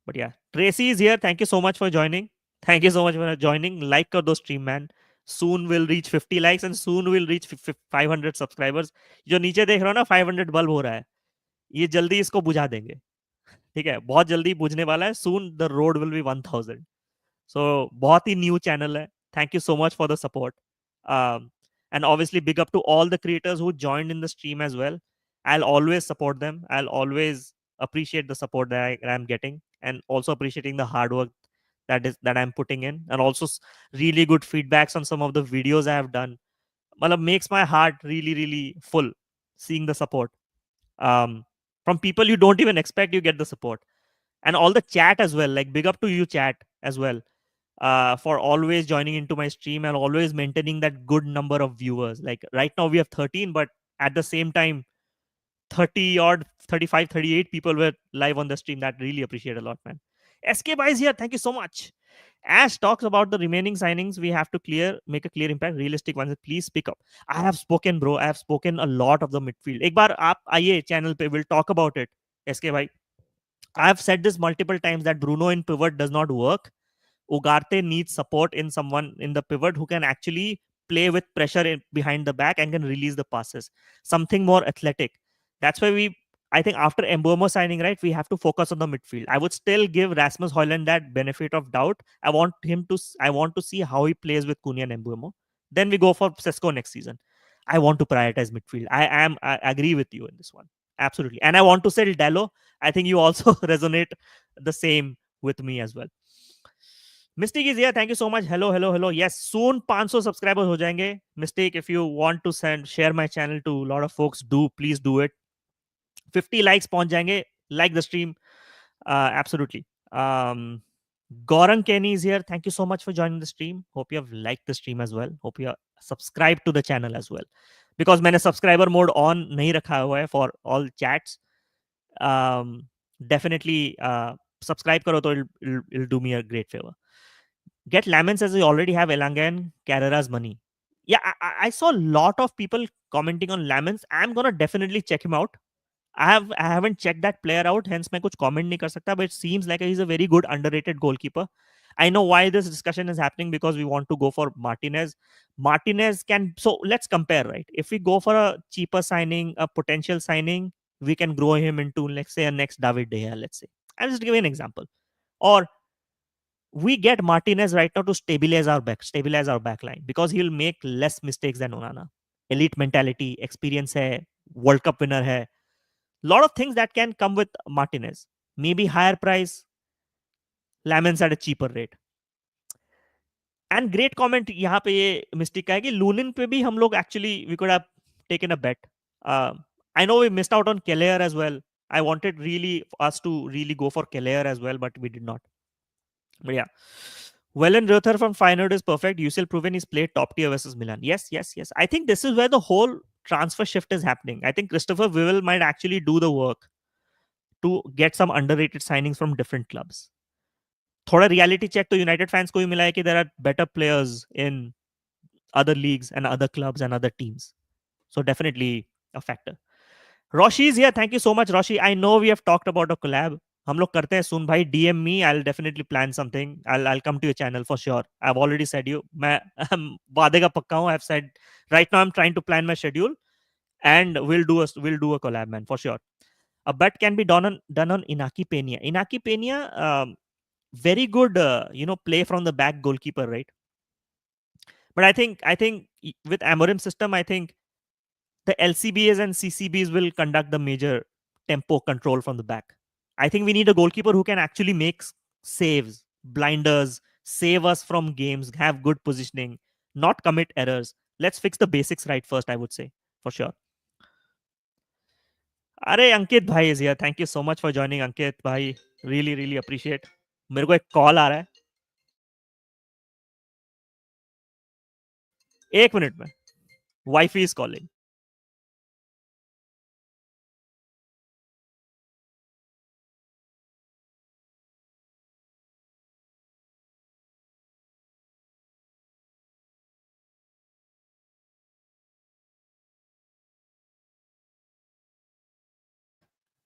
S1: But yeah, Tracy is here. Thank you so much for joining. Thank you so much for joining. Like kar do stream, man. Soon we'll reach 50 likes and soon we'll reach 500 subscribers. जो नीचे देख रहे हो ना 500 bulb हो रहा है, ये जल्दी इसको बुझा देंगे. ठीक है, बहुत जल्दी बुझने वाला है. Soon the road will be 1000. So बहुत ही न्यू चैनल है. Thank you so much for the support. Um, and obviously big up to all the creators who joined in the stream as well. I'll always support them. I'll always appreciate the support that I'm getting, and also appreciating the hard work that I'm putting in, and also really good feedbacks on some of the videos I have done. Well, makes my heart really really full seeing the support from people you don't even expect. You get the support, and all the chat as well. Like big up to you, chat as well, for always joining into my stream and always maintaining that good number of viewers. Like right now we have 13, but at the same time 30 odd 35 38 people were live on the stream. That really appreciate a lot, man. SK Buys here, thank you so much. Ash talks about the remaining signings we have to make a clear impact, realistic ones. Please speak up. I have spoken, bro. I have spoken a lot of the midfield. एक बार आप आइए channel पे, we'll talk about it. SK भाई, I have said this multiple times that Bruno in pivot does not work. Ugarte needs support in someone in the pivot who can actually play with pressure behind the back and can release the passes. Something more athletic. That's why I think after Mbeumo signing, right, we have to focus on the midfield. I would still give Rasmus Højlund that benefit of doubt. I want to see how he plays with Cunha and Mbeumo. Then we go for Sesko next season. I want to prioritize midfield. I agree with you in this one. Absolutely. And I want to sell Dallo. I think you also resonate the same with me as well. Mystic is here. Thank you so much. Hello, hello, hello. Yes, soon 500 subscribers हो जाएंगे. Mystic, if you want to share my channel to a lot of folks, please do it. 50 likes पहुंच जाएंगे. Like the stream. Absolutely. Gaurang Kenny is here. Thank you so much for joining the stream. Hope you have liked the stream as well. Hope you are subscribed to the channel as well. Because मैंने subscriber mode on नहीं रखा हुआ है for all chats. Definitely subscribe करो तो it'll do me a great favor. Get Lamens as we already have Elanga and Carrera's money. Yeah, I saw a lot of people commenting on Lamens. I'm gonna definitely check him out. I haven't checked that player out, hence मैं कुछ comment नहीं कर सकता. But it seems like he's a very good underrated goalkeeper. I know why this discussion is happening, because we want to go for Martinez. Martinez can, so let's compare, right? If we go for a cheaper signing, a potential signing, we can grow him into, let's say, a next David De Gea. Let's say, I'll just give you an example. Or we get Martinez right now to stabilize our back line, because he'll make less mistakes than Onana. Elite mentality, experience hai, World Cup winner hai. Lot of things that can come with Martinez. Maybe higher price, Lamens at a cheaper rate. And great comment यहाँ पे ये mistake का है कि लूनिन पे भी हम लोग actually we could have taken a bet. I know we missed out on Keller as well. I wanted really us to really go for Keller as well, but we did not. But yeah. Wellen Ruther from Feyenoord is perfect. UCL proven he's played top tier versus Milan. Yes, yes, yes. I think this is where the whole transfer shift is happening. I think Christopher Vivel might actually do the work to get some underrated signings from different clubs. थोड़ा reality check तो United fans को ही मिला है कि there are better players in other leagues and other clubs and other teams. So definitely a factor. Roshi is here. Thank you so much, Roshi. I know we have talked about a collab. हम लोग करते हैं soon भाई. DM me. I'll definitely plan something. I'll come to your channel for sure. I've already said you. मैं वादे का पक्का हूँ. I've said right now I'm trying to plan my schedule, and we'll do a collab, man, for sure. A bet can be done on Inaki Peña. Inaki Peña, very good, play from the back goalkeeper, right? But I think with Amorim system, I think the LCBs and CCBs will conduct the major tempo control from the back. I think we need a goalkeeper who can actually make saves, blinders, save us from games, have good positioning, not commit errors. Let's fix the basics right first, I would say, for sure. अरे अंकित भाई is here, thank you so much for joining Ankit भाई, really really appreciate. मेरे को एक call आ रहा है, 1 minute में, wifi is calling.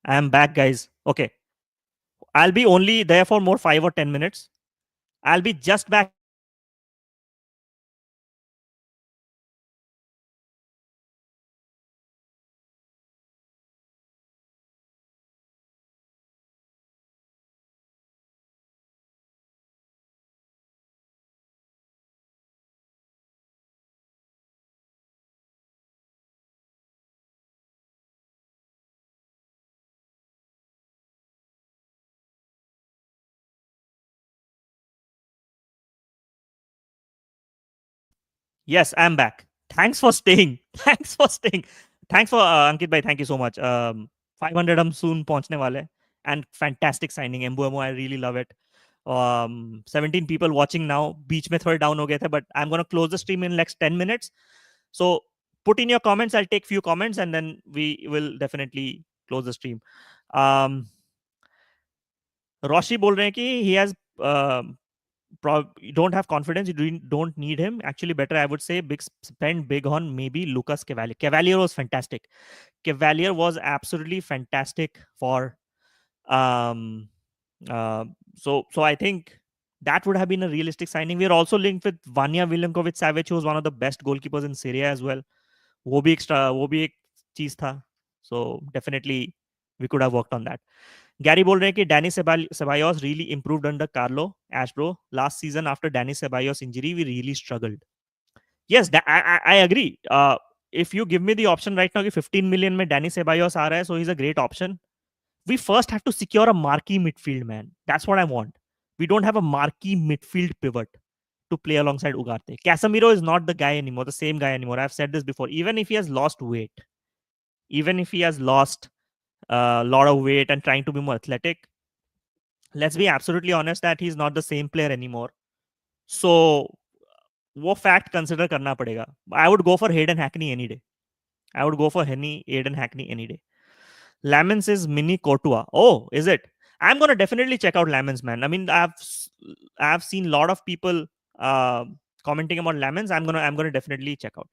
S1: I am back guys, okay. I'll be only there for more 5 or 10 minutes. I'll be just back. Yes, I'm back. Thanks for staying. Thanks for staying. Thanks for Ankit bhai. Thank you so much. 500 हम soon पहुंचने वाले हैं. And fantastic signing, Mbeumo. I really love it. 17 people watching now. बीच में थोड़े down हो गए थे, but I'm gonna close the stream in next 10 minutes. So put in your comments. I'll take few comments and then we will definitely close the stream. Um, रोशी बोल रहे हैं कि he has you don't have confidence, you don't need him. Actually, better, I would say, spend big on maybe Lucas Cavalier. Cavalier was fantastic. Cavalier was absolutely fantastic for um so I think that would have been a realistic signing. We are also linked with Vanya Milinkovic Savic, who was one of the best goalkeepers in Serie A as well. वो भी एक चीज था. So definitely we could have worked on that. Gary बोल रहे हैं कि Dani Ceballos really improved under Carlo एस्ट्रो last season after Dani Ceballos injury we really struggled. Yes, I agree. If you give me the option right now कि 15 million में Dani Ceballos आ रहा है, so he is a great option. We first have to secure a marquee midfield man. That's what I want. We don't have a marquee midfield pivot to play alongside Ugarte. Casemiro is not the guy anymore, the same guy anymore. I've said this before. Even if he has lost weight, even if he has lost a lot of weight and trying to be more athletic, let's be absolutely honest that he's not the same player anymore. So वो fact consider करना पड़ेगा. I would go for Hayden Hackney any day. I would go for Hayden Hackney any day. Lamens is mini Courtois. Oh, is it? I'm gonna definitely check out Lamens, man. I mean, I've seen a lot of people uh, commenting about Lamens. I'm gonna definitely check out.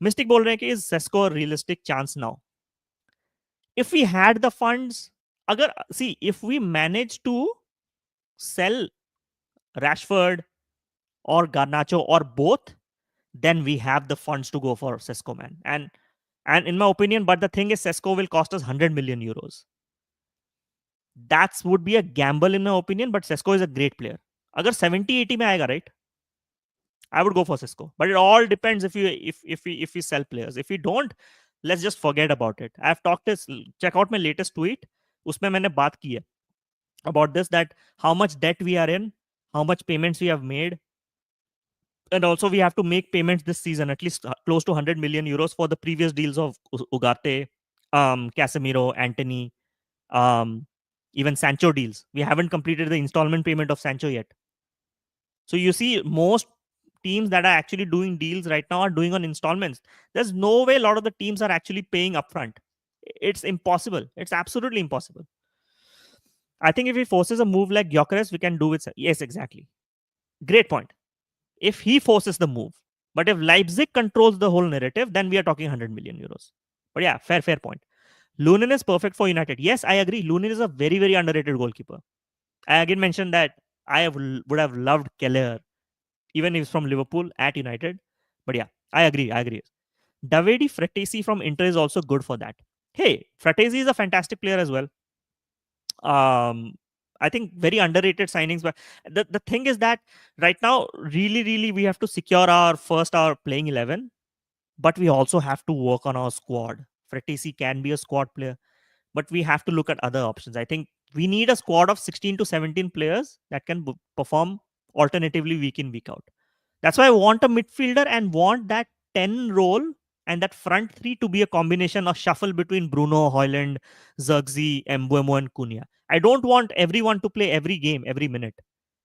S1: Mystic बोल रहे हैं कि is Sesko a realistic chance now? If we had the funds, अगर see if we manage to sell Rashford or Garnacho or both, then we have the funds to go for Sesko, man. And in my opinion, but the thing is, Sesko will cost us 100 million euros. That would be a gamble in my opinion, but Sesko is a great player. अगर 70-80 में आएगा, right? I would go for Sesko. But it all depends if we sell players. If we don't, let's just forget about it. I've talked this. Check out my latest tweet. उसमें मैंने बात की है about this, that how much debt we are in, how much payments we have made, and also we have to make payments this season, at least close to 100 million euros for the previous deals of Ugarte, Casemiro, Antony, even Sancho deals. We haven't completed the installment payment of Sancho yet. So you see, most teams that are actually doing deals right now are doing on installments. There's no way a lot of the teams are actually paying upfront. It's impossible. It's absolutely impossible. I think if he forces a move like Gyökeres, we can do it. Yes, exactly. Great point. If he forces the move, but if Leipzig controls the whole narrative, then we are talking 100 million euros. But yeah, fair point. Lunin is perfect for United. Yes, I agree. Lunin is a very, very underrated goalkeeper. I again mentioned that would have loved Keller, even if he's from Liverpool at United. But yeah, I agree. Davide Fratesi from Inter is also good for that. Hey, Fratesi is a fantastic player as well. I think very underrated signings. But the thing is that right now, really, we have to secure our playing 11, but we also have to work on our squad. Fratesi can be a squad player, but we have to look at other options. I think we need a squad of 16 to 17 players that can perform alternatively week in, week out. That's why I want a midfielder and want that 10 role and that front three to be a combination of shuffle between Bruno, Hoyland, Zirkzee, Mbeumo, and Cunha. I don't want everyone to play every game, every minute.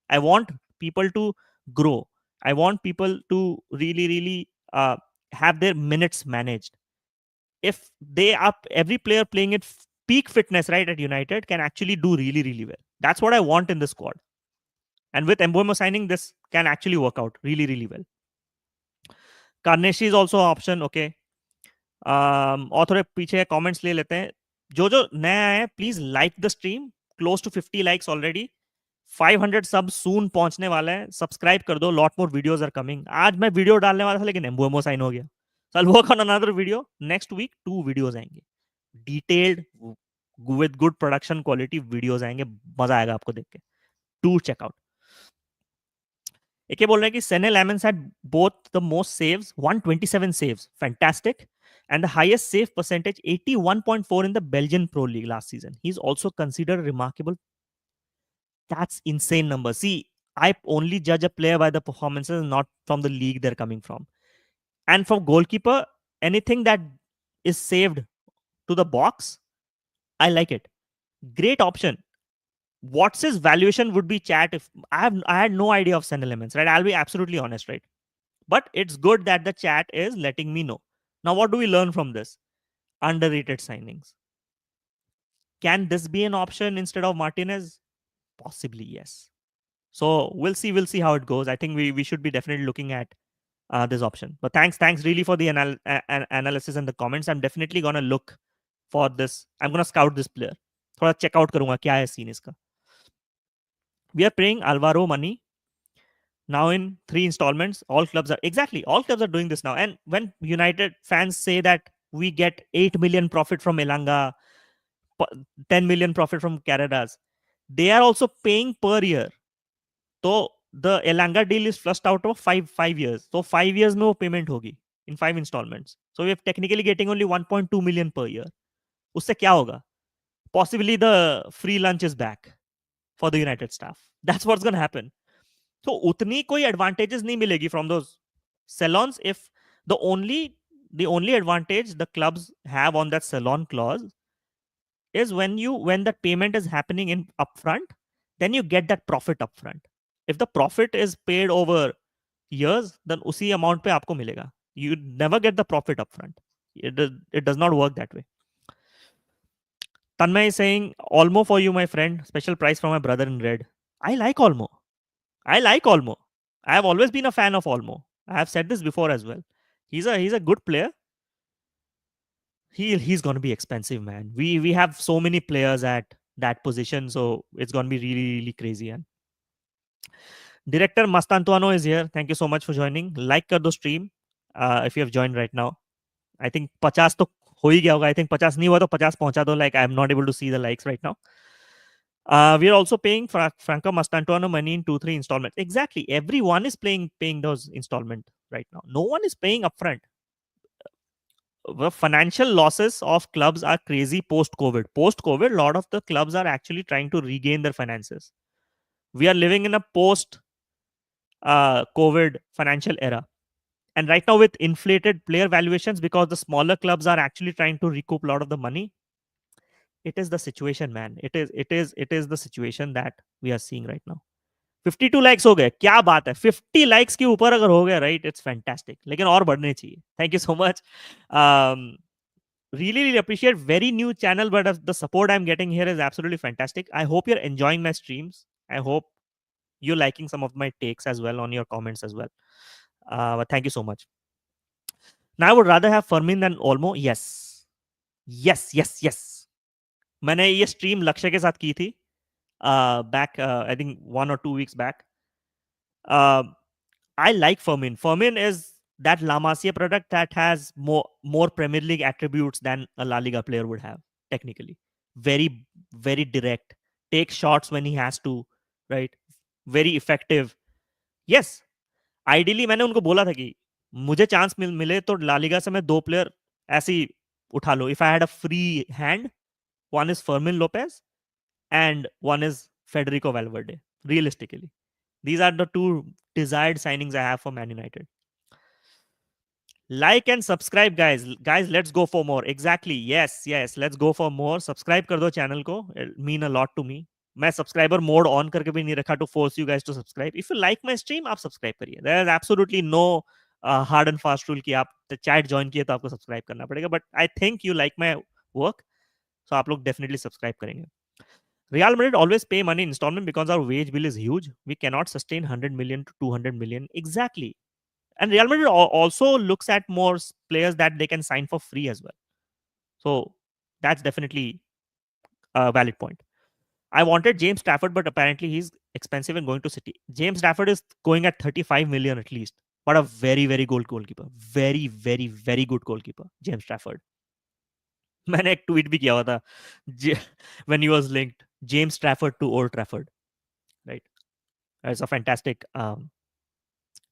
S1: I want people to grow. I want people to really have their minutes managed. If they are every player playing at peak fitness right at United can actually do really well. That's what I want in the squad. And with Mbeumo signing, this can actually work out really well. Garnacho is also an option. Okay. और थोड़े पीछे comments ले लेते हैं. जो जो नया है please like the stream. Close to 50 likes already. 500 subs soon पहुंचने वाला है. सब्सक्राइब कर दो. Lot more videos are coming. आज मैं वीडियो डालने वाला था लेकिन एम्बुएमो साइन हो गया. So I'll work on another video next week. 2 videos आएंगे detailed with good production quality videos आएंगे. मजा आएगा आपको देख के. Do check out. एक बोल रहे हैं कि सेने lemons had both the most saves 127 saves fantastic and the highest save percentage 81.4 in the Belgian Pro League last season. He's also considered remarkable. That's insane number. See, I only judge a player by the performances, not from the league they're coming from. And for goalkeeper, anything that is saved to the box, I like it. Great option. What's his valuation would be chat if I had no idea of Sen Elements, right? I'll be absolutely honest, right? But it's good that the chat is letting me know. Now, what do we learn from this? Underrated signings. Can this be an option instead of Martinez? Possibly, yes. So we'll see how it goes. I think we should be definitely looking at this option. But thanks really for the analysis and the comments. I'm definitely gonna look for this. I'm gonna scout this player. थोड़ा check out करूंगा क्या है scene इसका. We are paying Alvaro money now in 3 installments. All clubs are doing this now. And when United fans say that we get 8 million profit from Elanga, 10 million profit from Caradas, they are also paying per year. So the Elanga deal is flushed out of 5 years. So 5 years में वो payment होगी in 5 installments. So we are technically getting only 1.2 million per year. उससे क्या होगा? Possibly the free lunch is back for the United staff. That's what's going to happen. So उतनी कोई advantages नहीं मिलेगी from those salons. If the only advantage the clubs have on that salon clause is when that payment is happening in upfront, then you get that profit upfront. If the profit is paid over years, then उसी amount पे आपको मिलेगा. You never get the profit upfront. It does not work that way. Tanmay is saying, Olmo for you, my friend. Special price for my brother in red. I like Olmo. I have always been a fan of Olmo. I have said this before as well. He's a good player. He's going to be expensive, man. We have so many players at that position, so it's going to be really crazy. And Director Mastantuano is here. Thank you so much for joining. Like kar do stream if you have joined right now. I think 50 तो हो ही गया होगा. I think 50 नहीं हुआ तो 50 पहुंचा दो. Like I'm not able to see the likes right now. We are also paying Franco Mastantuano money in 2-3 installments. Exactly. Everyone is paying those installments right now. No one is paying upfront. The financial losses of clubs are crazy post-COVID. Post-COVID, a lot of the clubs are actually trying to regain their finances. We are living in a post-COVID financial era. And right now, with inflated player valuations, because the smaller clubs are actually trying to recoup a lot of the money, it is the situation, man. It is the situation that we are seeing right now. 52 likes हो गए. क्या बात है. 50 likes के ऊपर अगर हो गया, राइट, इट्स फैंटास्टिक. लेकिन और बढ़ने चाहिए. Thank you so much. Really appreciate. Very new channel, but the support I'm getting here is absolutely fantastic. I hope you're enjoying my streams. I hope you're liking some of my takes as well on your comments as well. But thank you so much. Now I would rather have Fermin than Olmo. Yes. मैंने ये stream लक्ष्य के साथ की थी back I think 1 or 2 weeks back. I like Fermin. Fermin is that La Masia product that has more Premier League attributes than a La Liga player would have technically. Very direct. Take shots when he has to, right? Very effective. Yes. Ideally मैंने उनको बोला था कि मुझे chance मिले तो La Liga से मैं 2 प्लेयर ऐसे ही उठा लो. If I had a free hand, one is Fermin Lopez and one is Federico Valverde. Realistically, these are the 2 desired signings I have for Man United. Like and subscribe, guys. Guys, let's go for more. Exactly. Yes. Let's go for more. Subscribe कर दो channel को. It mean a lot to me. मैं subscriber mode on करके भी नहीं रखा to force you guys to subscribe. If you like my stream, आप subscribe करिए. There is absolutely no hard and fast rule कि आप chat join किए तो आपको subscribe करना पड़ेगा. But I think you like my work, so आप लोग definitely subscribe करेंगे. Real Madrid always pay money in installment because our wage bill is huge. We cannot sustain 100 million to 200 million. Exactly. And Real Madrid also looks at more players that they can sign for free as well. So that's definitely a valid point. I wanted James Stafford, but apparently he's expensive and going to City. James Stafford is going at 35 million at least. But a very, very good goalkeeper. Very, very, very good goalkeeper. James Stafford. मैंने एक tweet भी किया हुआ था when he was linked James Stafford to Old Trafford, right? It's a fantastic.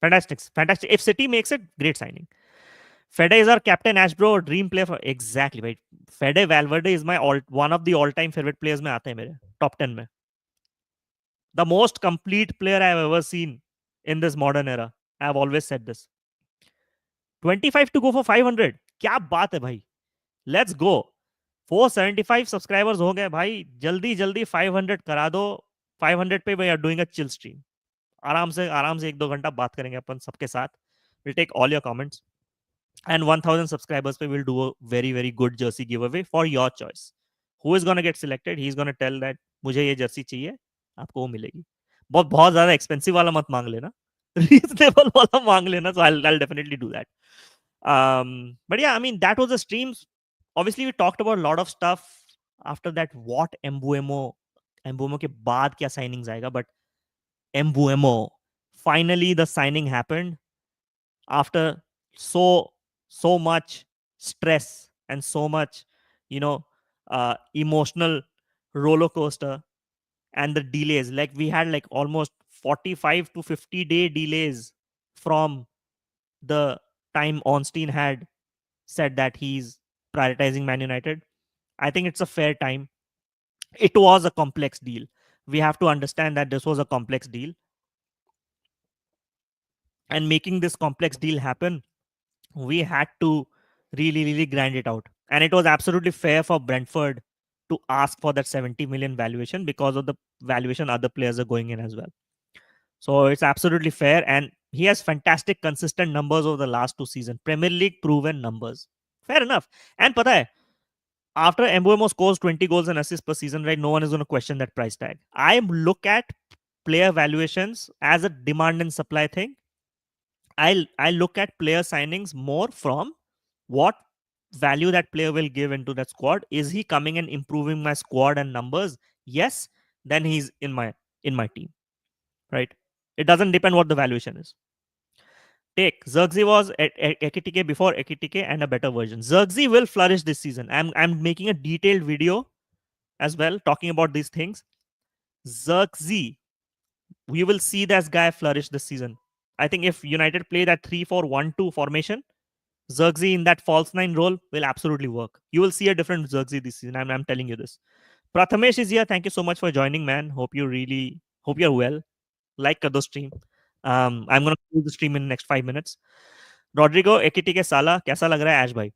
S1: If City makes it, great signing. Fede is our captain, Ash bro. Dream player for exactly right. Fede Valverde is my one of the all-time favorite players में आते हैं मेरे top 10 में. The most complete player I have ever seen in this modern era. I have always said this. 25 to go for 500. क्या बात है भाई? Let's go. 475 subscribers हो गए भाई. जल्दी जल्दी 500 करा दो. 500 पे we are doing a chill stream. आराम से 1-2 घंटा बात करेंगे अपन सबके साथ. We'll take all your comments. And 1000 subscribers पे we'll do a very very good jersey giveaway for your choice. Who is gonna get selected? He's gonna tell that मुझे ये जर्सी चाहिए, आपको वो मिलेगी. बहुत ज्यादा एक्सपेंसिव वाला मत मांग लेना. Reasonable वाला मांग लेना. So I'll definitely do that. But yeah, I mean that was the streams. Obviously we talked about a lot of stuff after that. What Mbeumo के बाद क्या signings आएगा? But Mbeumo, finally the signing happened after so much stress and so much you know emotional roller coaster and the delays. Like we had like almost 45 to 50-day delays from the time Ornstein had said that he's prioritizing Man United. I think it's a fair time. It was a complex deal. We have to understand that this was a complex deal, and making this complex deal happen, we had to really grind it out. And it was absolutely fair for Brentford to ask for that 70 million valuation because of the valuation other players are going in as well. So it's absolutely fair. And he has fantastic, consistent numbers over the last 2 seasons. Premier League proven numbers. Fair enough. And pata hai, after Mbeumo scores 20 goals and assists per season, right, no one is going to question that price tag. I look at player valuations as a demand and supply thing. I look at player signings more from what value that player will give into that squad. Is he coming and improving my squad and numbers? Yes, then he's in my team, right? It doesn't depend what the valuation is. Take Zirkzee was at Ekitike before Ekitike and a better version. Zirkzee will flourish this season. I'm making a detailed video as well talking about these things. Zirkzee, we will see this guy flourish this season. I think if United play that 3-4-1-2 formation, Zirkzee in that false nine role will absolutely work. You will see a different Zirkzee this season. I'm telling you this. Prathamesh is here. Thank you so much for joining, man. Hope you're well. Like the stream. I'm gonna do the stream in the next 5 minutes. Rodrigo, Ekitike, Salah, कैसा लग रहा है Ash भाई?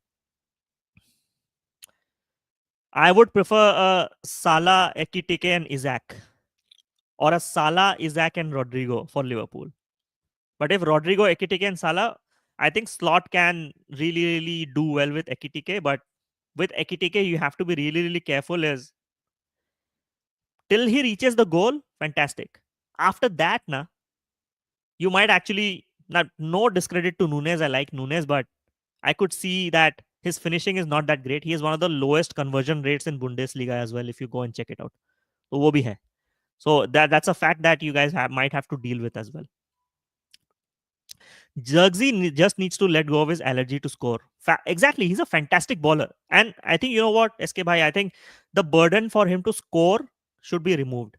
S1: I would prefer a Salah, Ekitike, and Isaac, or a Salah, Isaac, and Rodrigo for Liverpool. But if Rodrigo, Ekitike, and Salah, I think Slot can really do well with Ekitike. But with Ekitike, you have to be really careful. Is till he reaches the goal, fantastic. After that, you might actually not. No discredit to Nunes. I like Nunes, but I could see that his finishing is not that great. He has one of the lowest conversion rates in Bundesliga as well. If you go and check it out, so wo bhi hai. So that's a fact that you guys might have to deal with as well. Zirkzee just needs to let go of his allergy to score. Exactly, he's a fantastic bowler, and I think you know what, SK Bhai. I think the burden for him to score should be removed.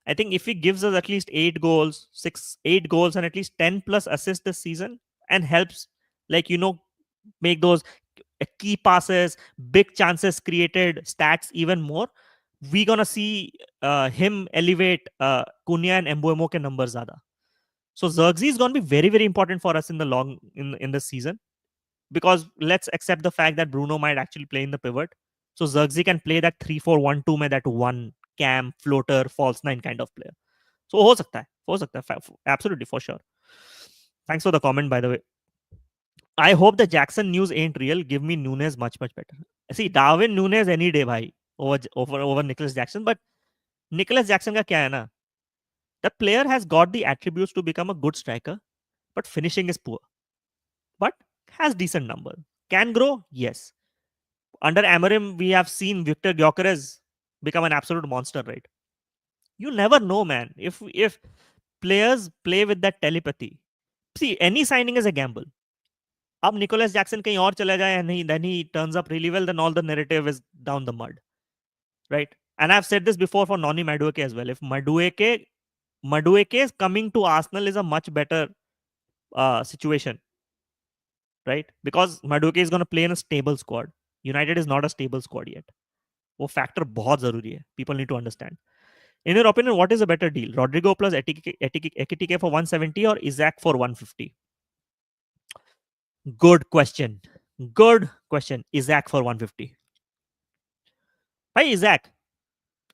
S1: I think if he gives us at least 8 goals, 8 goals, and at least 10 plus assists this season, and helps, like make those key passes, big chances created, stats even more, we gonna see him elevate Cunha and Mbeumo ke numbers zyada. So Zirkzee is going to be very important for us in the long in the season, because let's accept the fact that Bruno might actually play in the pivot. So Zirkzee can play that 3-4-1-2 में that one cam floater false nine kind of player. So हो सकता है absolutely for sure. Thanks for the comment by the way. I hope the Jackson news ain't real. Give me Nunes much better. See Darwin Nunes any day भाई over Nicholas Jackson, but Nicholas Jackson का क्या है ना? The player has got the attributes to become a good striker, but finishing is poor. But has decent number. Can grow? Yes. Under Amorim, we have seen Victor Gyökeres become an absolute monster, right? You never know, man. If players play with that telepathy, see, any signing is a gamble. अब Nicholas Jackson कहीं और चला जाए नहीं, then he turns up really well, then all the narrative is down the mud, right? And I've said this before for Noni Madueke as well. If Madueke coming to Arsenal is a much better situation, right? Because Madueke is going to play in a stable squad. United is not a stable squad yet. वो factor बहुत जरूरी है. People need to understand. In your opinion, what is a better deal? Rodrigo plus Ekitike for 170 or Isaac for 150? Good question. Good question. Isaac for 150. Hey, Isaac,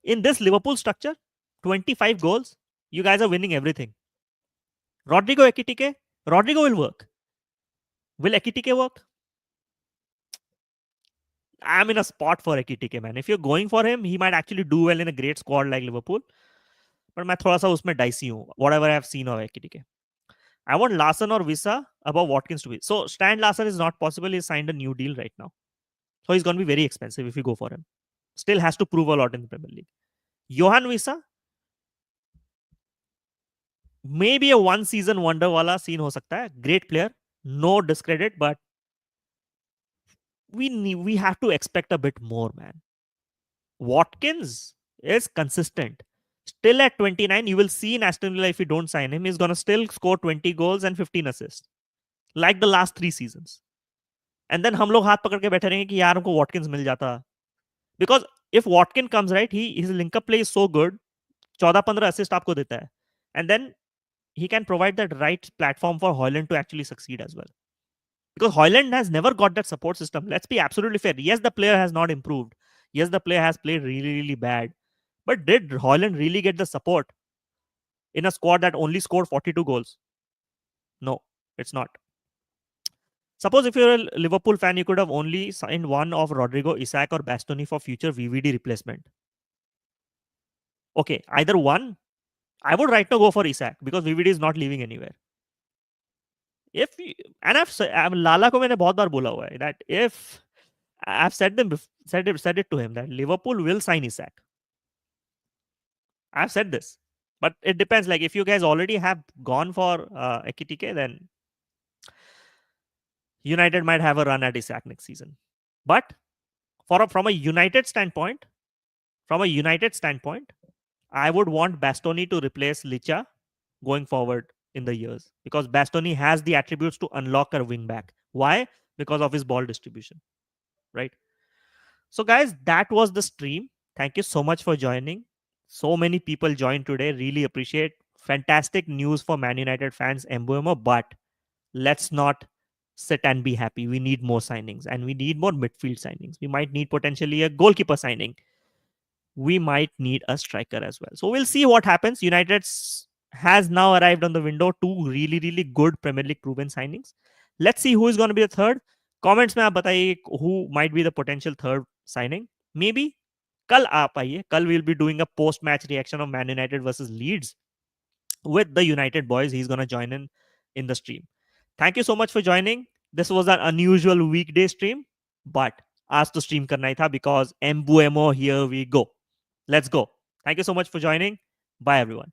S1: in this Liverpool structure, 25 goals, you guys are winning everything. Rodrigo will work. Will Ekitike work? I'm in a spot for Ekitike, man. If you're going for him, he might actually do well in a great squad like Liverpool. But मैं थोड़ा सा उसमें dicey हूँ. Whatever I have seen of Ekitike. I want Larson or Visa above Watkins to be. So Stan Larson is not possible. He's signed a new deal right now. So he's going to be very expensive if you go for him. Still has to prove a lot in the Premier League. Johan Visa, maybe a one season wonder wala scene ho sakta hai. Great player. No discredit, but we have to expect a bit more, man. Watkins is consistent. Still at 29, you will see in Aston Villa if you don't sign him, he's going to still score 20 goals and 15 assists. Like the last 3 seasons. And then हम लोग हाथ पकड़ के बैठे रहेंगे कि यार हमको Watkins मिल जाता. Because if Watkins comes right, his link up play is so good. 14-15 assist आपको देता है. And then he can provide that right platform for Højlund to actually succeed as well. Because Højlund has never got that support system. Let's be absolutely fair. Yes, the player has not improved. Yes, the player has played really bad. But did Højlund really get the support in a squad that only scored 42 goals? No, it's not. Suppose if you're a Liverpool fan, you could have only signed one of Rodrigo, Isaac, or Bastoni for future VVD replacement. Okay, either one. I would right now go for Isaac because VVD is not leaving anywhere. If and I've Lala को मैंने बहुत बार बोला हुआ है that if I've said it to him that Liverpool will sign Isaac. I've said this, but it depends. Like if you guys already have gone for Ekitike, then United might have a run at Isaac next season. But from a United standpoint, I would want Bastoni to replace Licha going forward in the years because Bastoni has the attributes to unlock a wing back. Why? Because of his ball distribution, right? So, guys, that was the stream. Thank you so much for joining. So many people joined today. Really appreciate. Fantastic news for Man United fans, Mbeumo. But let's not sit and be happy. We need more signings and we need more midfield signings. We might need potentially a goalkeeper signing. We might need a striker as well. So we'll see what happens. United has now arrived on the window. 2 really good Premier League proven signings. Let's see who is going to be the third. Comments में आप बताइए who might be the potential third signing. Maybe कल आप आइए. कल we'll be doing a post-match reaction of Man United versus Leeds with the United boys. He's going to join in the stream. Thank you so much for joining. This was an unusual weekday stream, but आज तो stream करना ही था because Mbeumo, here we go. Let's go. Thank you so much for joining. Bye, everyone.